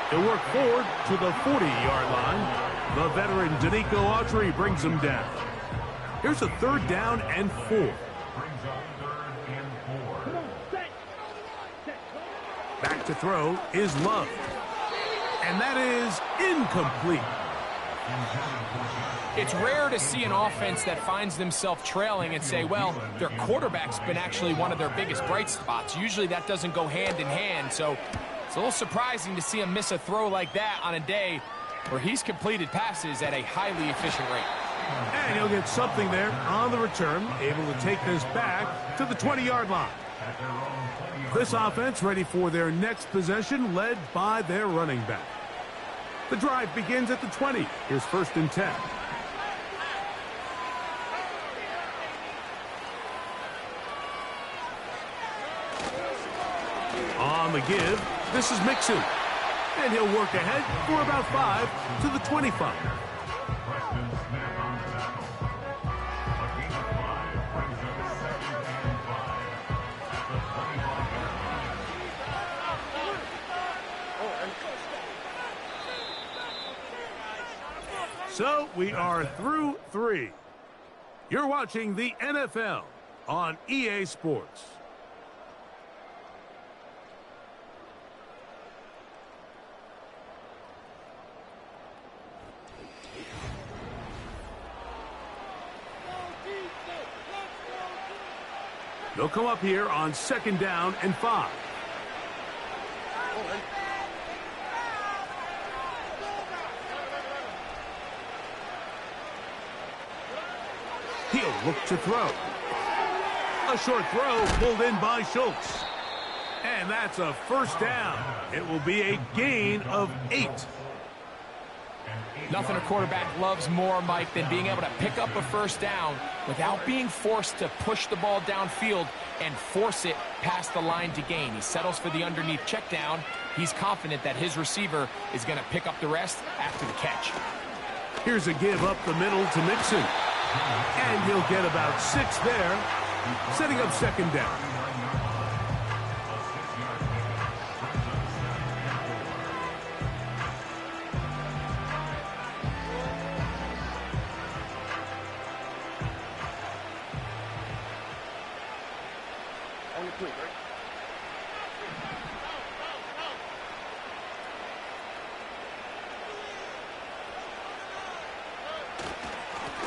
He'll work forward to the 40-yard line. The veteran Danico Autry brings him down. Here's a third down and 4. Back to throw is Love. And that is incomplete. It's rare to see an offense that finds themselves trailing and say, well, their quarterback's been actually one of their biggest bright spots. Usually that doesn't go hand in hand, so it's a little surprising to see him miss a throw like that on a day where he's completed passes at a highly efficient rate. And he'll get something there on the return, able to take this back to the 20-yard line. This offense ready for their next possession, led by their running back. The drive begins at the 20. Here's first and 10. On the give, this is Mixon. And he'll work ahead for about 5 to the 25. So we are through 3. You're watching the NFL on EA Sports. They'll come up here on second down and 5. He'll look to throw. A short throw pulled in by Schultz. And that's a first down. It will be a gain of 8. Nothing a quarterback loves more, Mike, than being able to pick up a first down without being forced to push the ball downfield and force it past the line to gain. He settles for the underneath check down. He's confident that his receiver is going to pick up the rest after the catch. Here's a give up the middle to Mixon. And he'll get about 6 there, setting up second down.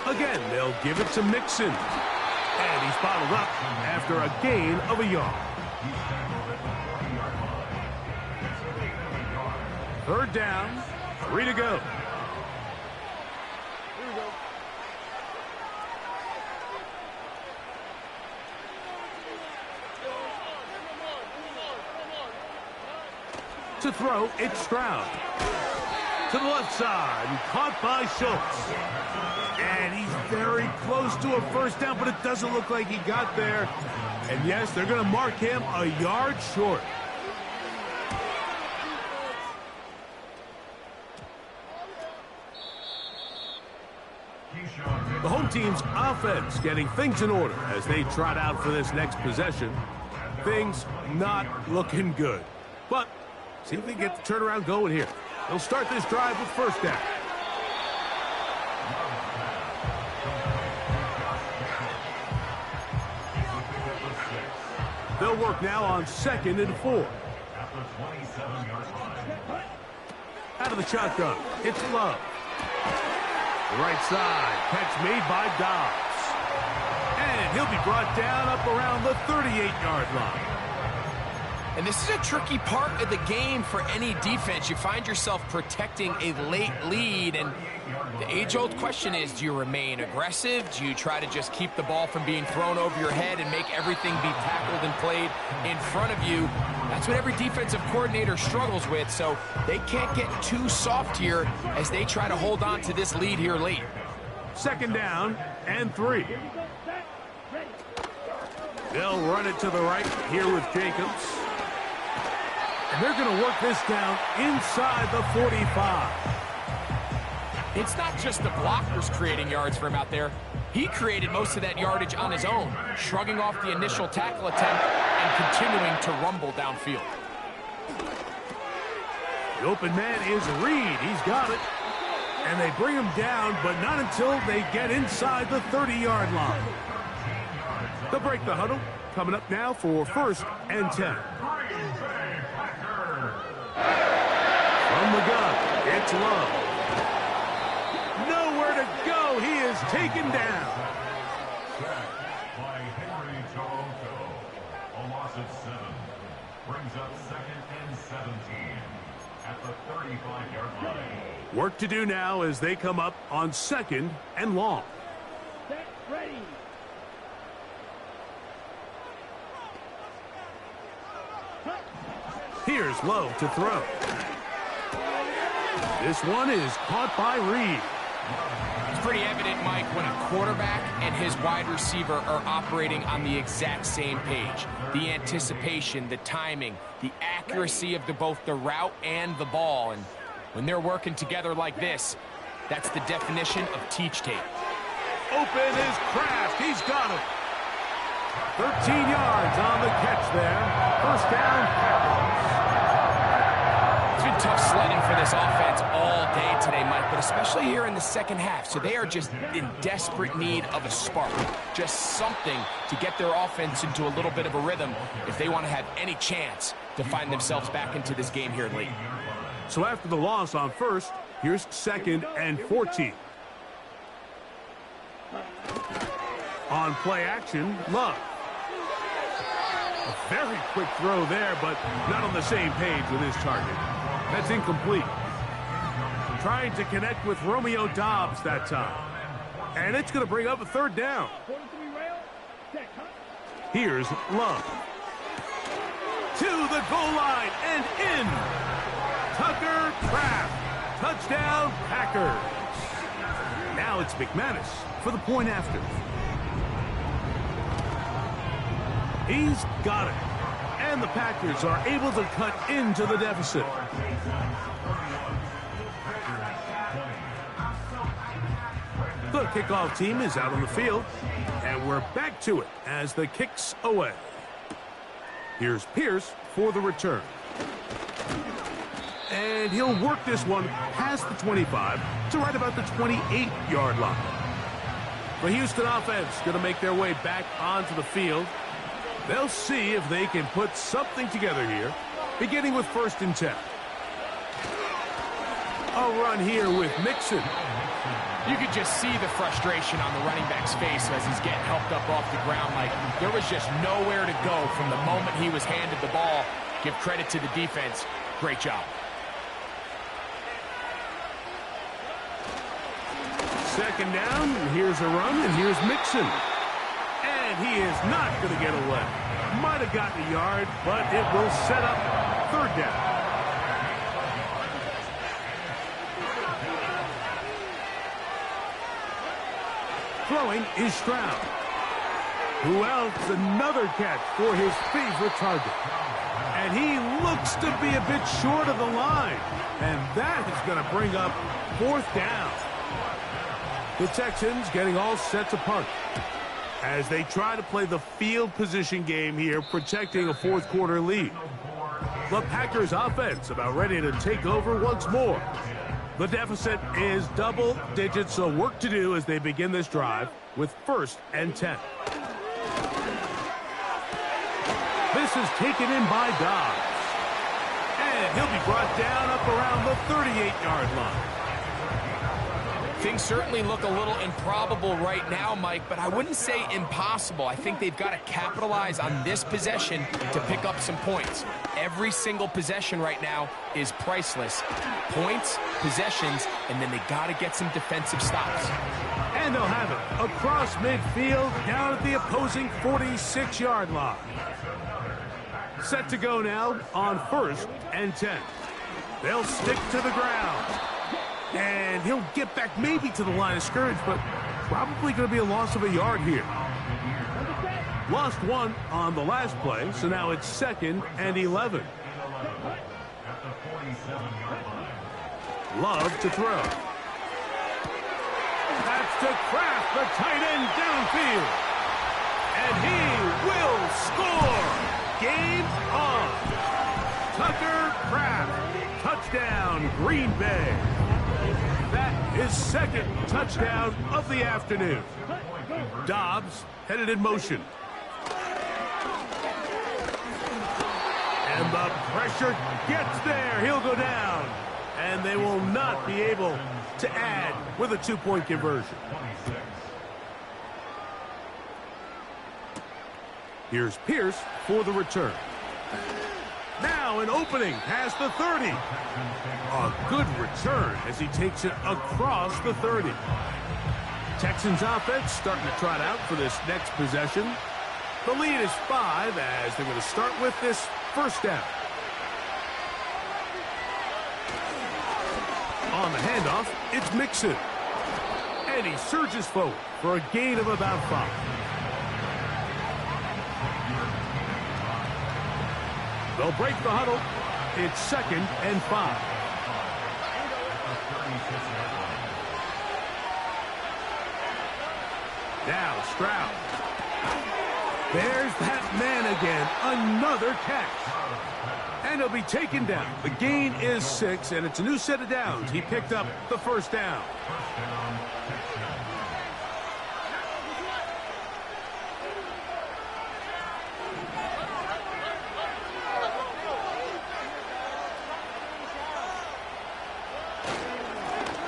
Again, they'll give it to Mixon. And he's bottled up after a gain of a yard. Third down, 3 to go. To throw, it's Stroud. To the left side, caught by Schultz. And he's very close to a first down, but it doesn't look like he got there. And yes, they're going to mark him a yard short. The home team's offense getting things in order as they trot out for this next possession. Things not looking good. But see if they get the turnaround going here. They'll start this drive with first down. They'll work now on 2nd and 4. Out of the shotgun, it's Love. The right side, catch made by Dobbs. And he'll be brought down up around the 38-yard line. And this is a tricky part of the game for any defense. You find yourself protecting a late lead, and the age-old question is, do you remain aggressive? Do you try to just keep the ball from being thrown over your head and make everything be tackled and played in front of you? That's what every defensive coordinator struggles with, so they can't get too soft here as they try to hold on to this lead here late. Second down and 3. They'll run it to the right here with Jacobs. And they're going to work this down inside the 45. It's not just the blockers creating yards for him out there. He created most of that yardage on his own, shrugging off the initial tackle attempt and continuing to rumble downfield. The open man is Reed. He's got it. And they bring him down, but not until they get inside the 30-yard line. They'll break the huddle. Coming up now for 1st and 10. From the gun, it's Love. Nowhere to go. He is taken down. By Henry Toronto. A loss of 7. Brings up 2nd and 17 at the 35-yard line. Work to do now as they come up on 2nd and long. Set, ready. Here's Lowe to throw. This one is caught by Reed. It's pretty evident, Mike, when a quarterback and his wide receiver are operating on the exact same page. The anticipation, the timing, the accuracy of both the route and the ball. And when they're working together like this, that's the definition of teach tape. Open is Kraft. He's got it. 13 yards on the catch there. First down, Packers. It's been tough sledding for this offense all day today, Mike, but especially here in the second half. So they are just in desperate need of a spark, just something to get their offense into a little bit of a rhythm if they want to have any chance to find themselves back into this game here late. So after the loss on 1st, here's 2nd and 14. On play action, Love. A very quick throw there, but not on the same page with his target. That's incomplete. Trying to connect with Romeo Dobbs that time. And it's going to bring up a third down. Here's Love. To the goal line and in. Tucker Kraft. Touchdown, Packers. Now it's McManus for the point after. He's got it. And the Packers are able to cut into the deficit. The kickoff team is out on the field, and we're back to it as the kick's away. Here's Pierce for the return. And he'll work this one past the 25 to right about the 28-yard line. The Houston offense going to make their way back onto the field. They'll see if they can put something together here, beginning with 1st and 10. A run here with Mixon. You could just see the frustration on the running back's face as he's getting helped up off the ground. Like, there was just nowhere to go from the moment he was handed the ball. Give credit to the defense. Great job. Second down, here's a run, and here's Mixon. And he is not going to get away. Might have gotten a yard, but it will set up 3rd down. Throwing is Stroud. Who else? Another catch for his favorite target. And he looks to be a bit short of the line. And that is going to bring up 4th down. The Texans getting all set to punt as they try to play the field position game here, protecting a 4th quarter lead. The Packers offense about ready to take over once more. The deficit is double digits, so work to do as they begin this drive with 1st and 10. This is taken in by Dobbs. And he'll be brought down up around the 38-yard line. Things certainly look a little improbable right now, Mike, but I wouldn't say impossible. I think they've got to capitalize on this possession to pick up some points. Every single possession right now is priceless. Points, possessions, and then they got to get some defensive stops. And they'll have it across midfield down at the opposing 46-yard line. Set to go now on 1st and 10. They'll stick to the ground. And he'll get back maybe to the line of scrimmage, but probably going to be a loss of a yard here. Lost 1 on the last play, so now it's 2nd and 11. Love to throw. That's to Kraft, the tight end downfield. And he will score. Game on. Tucker Kraft. Touchdown, Green Bay. That is 2nd touchdown of the afternoon. Dobbs headed in motion. And the pressure gets there. He'll go down. And they will not be able to add with a 2-point conversion. Here's Pierce for the return. Now an opening past the 30. A good return as he takes it across the 30. Texans offense starting to trot out for this next possession. The lead is 5 as they're going to start with this 1st down. On the handoff, it's Mixon. And he surges forward for a gain of about 5. They'll break the huddle. It's 2nd and 5. Now Stroud. There's that man again. Another catch. And he'll be taken down. The gain is 6, and it's a new set of downs. He picked up the 1st down.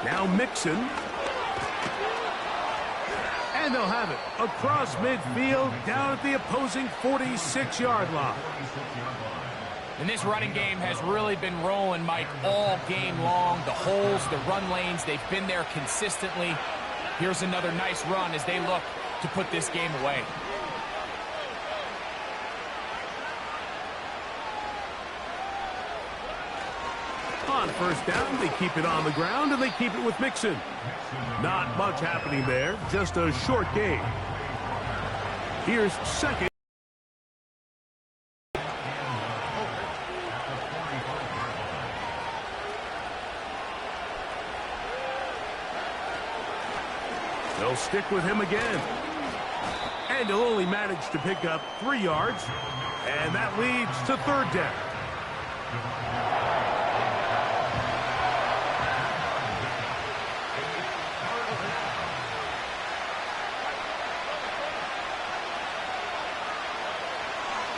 Now Mixon. And they'll have it across midfield down at the opposing 46-yard line. And this running game has really been rolling, Mike, all game long. The holes, the run lanes, they've been there consistently. Here's another nice run as they look to put this game away. On first down, they keep it on the ground, and they keep it with Mixon. Not much happening there, just a short gain. Here's second. They'll stick with him again. And he'll only manage to pick up 3 yards, and that leads to third down.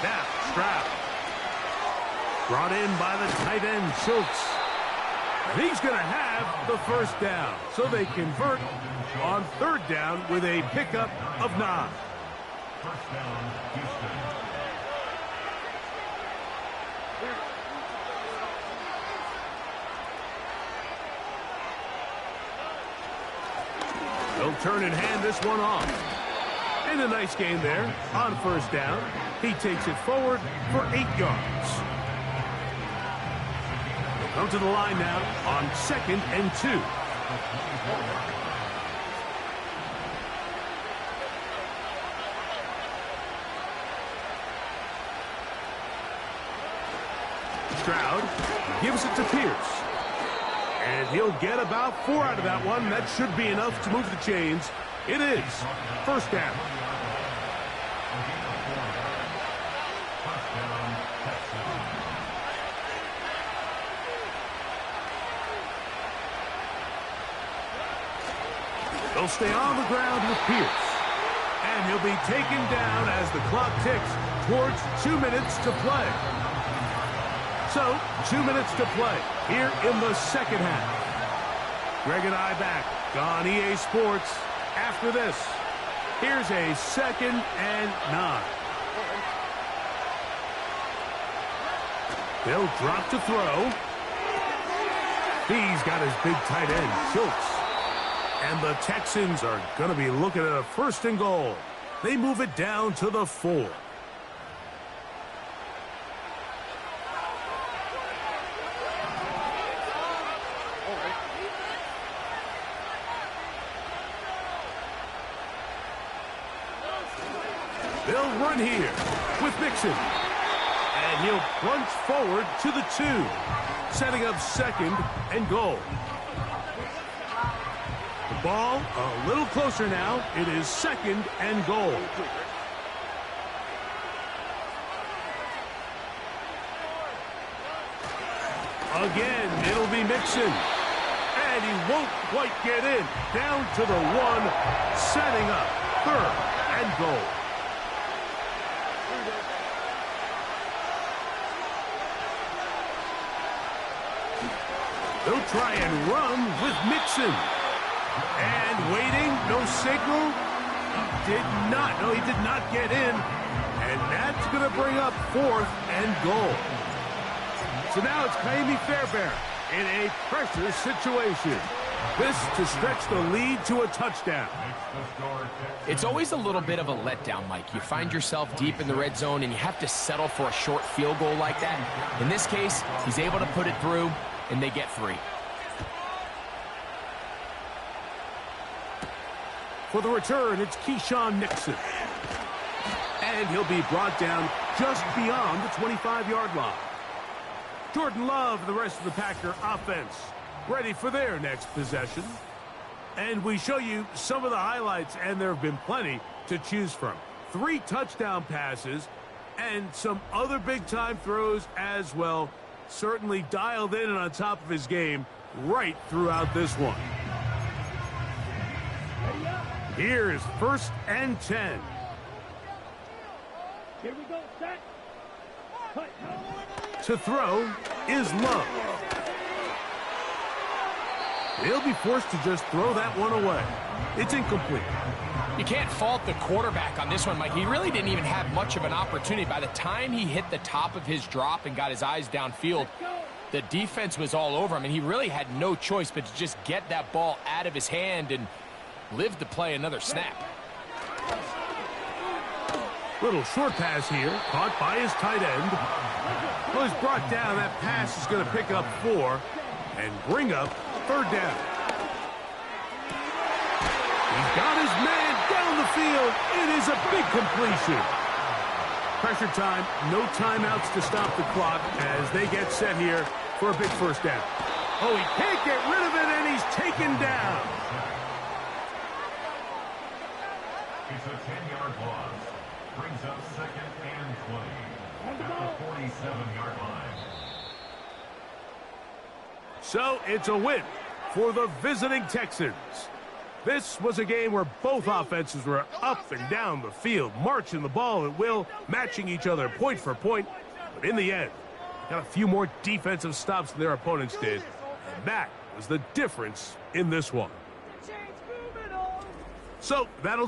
Now, Stroud. Brought in by the tight end, Schultz. And he's going to have the first down. So they convert on third down with a pickup of 9. First down, Houston. They'll turn and hand this one off. And a nice gain there on first down. He takes it forward for 8 yards. They'll come to the line now on 2nd and 2. Stroud gives it to Pierce. And he'll get about 4 out of that one. That should be enough to move the chains. It is first down. They'll stay on the ground with Pierce. And he'll be taken down as the clock ticks towards 2 minutes to play. So, 2 minutes to play here in the second half. Greg and I back on EA Sports after this. Here's a 2nd and 9. They'll drop to throw. He's got his big tight end, Schultz. And the Texans are going to be looking at a 1st and goal. They move it down to the 4. They'll run here with Mixon. And he'll plunge forward to the 2, setting up 2nd and goal. The ball a little closer now. It is 2nd and goal. Again, it'll be Mixon. And he won't quite get in. Down to the 1, setting up 3rd and goal. They'll try and run with Mixon. And waiting, no signal. He did not get in. And that's going to bring up 4th and goal. So now it's Kaimi Fairbairn in a pressure situation. This to stretch the lead to a touchdown. It's always a little bit of a letdown, Mike. You find yourself deep in the red zone and you have to settle for a short field goal like that. In this case, he's able to put it through, and they get 3. For the return, it's Keyshawn Nixon. And he'll be brought down just beyond the 25-yard line. Jordan Love and the rest of the Packer offense ready for their next possession. And we show you some of the highlights, and there have been plenty to choose from. 3 touchdown passes and some other big-time throws as well. Certainly dialed in and on top of his game right throughout this one. Here's 1st and 10. Here we go, set. Cut. To throw is Love. He'll be forced to just throw that one away. It's incomplete. You can't fault the quarterback on this one, Mike. He really didn't even have much of an opportunity. By the time he hit the top of his drop and got his eyes downfield, the defense was all over him, and he really had no choice but to just get that ball out of his hand and live to play another snap. Little short pass here, caught by his tight end. Well, he's brought down. That pass is going to pick up 4 and bring up 3rd down. He's got his man down the field. It is a big completion. Pressure time, no timeouts to stop the clock as they get set here for a big 1st down. Oh, he can't get rid of it, and he's taken down. It's a 10-yard loss. Brings up 2nd and 20 at the 47-yard line. So it's a win for the visiting Texans. This was a game where both offenses were up and down the field, marching the ball at will, matching each other point for point. But in the end, got a few more defensive stops than their opponents did. And that was the difference in this one. So that'll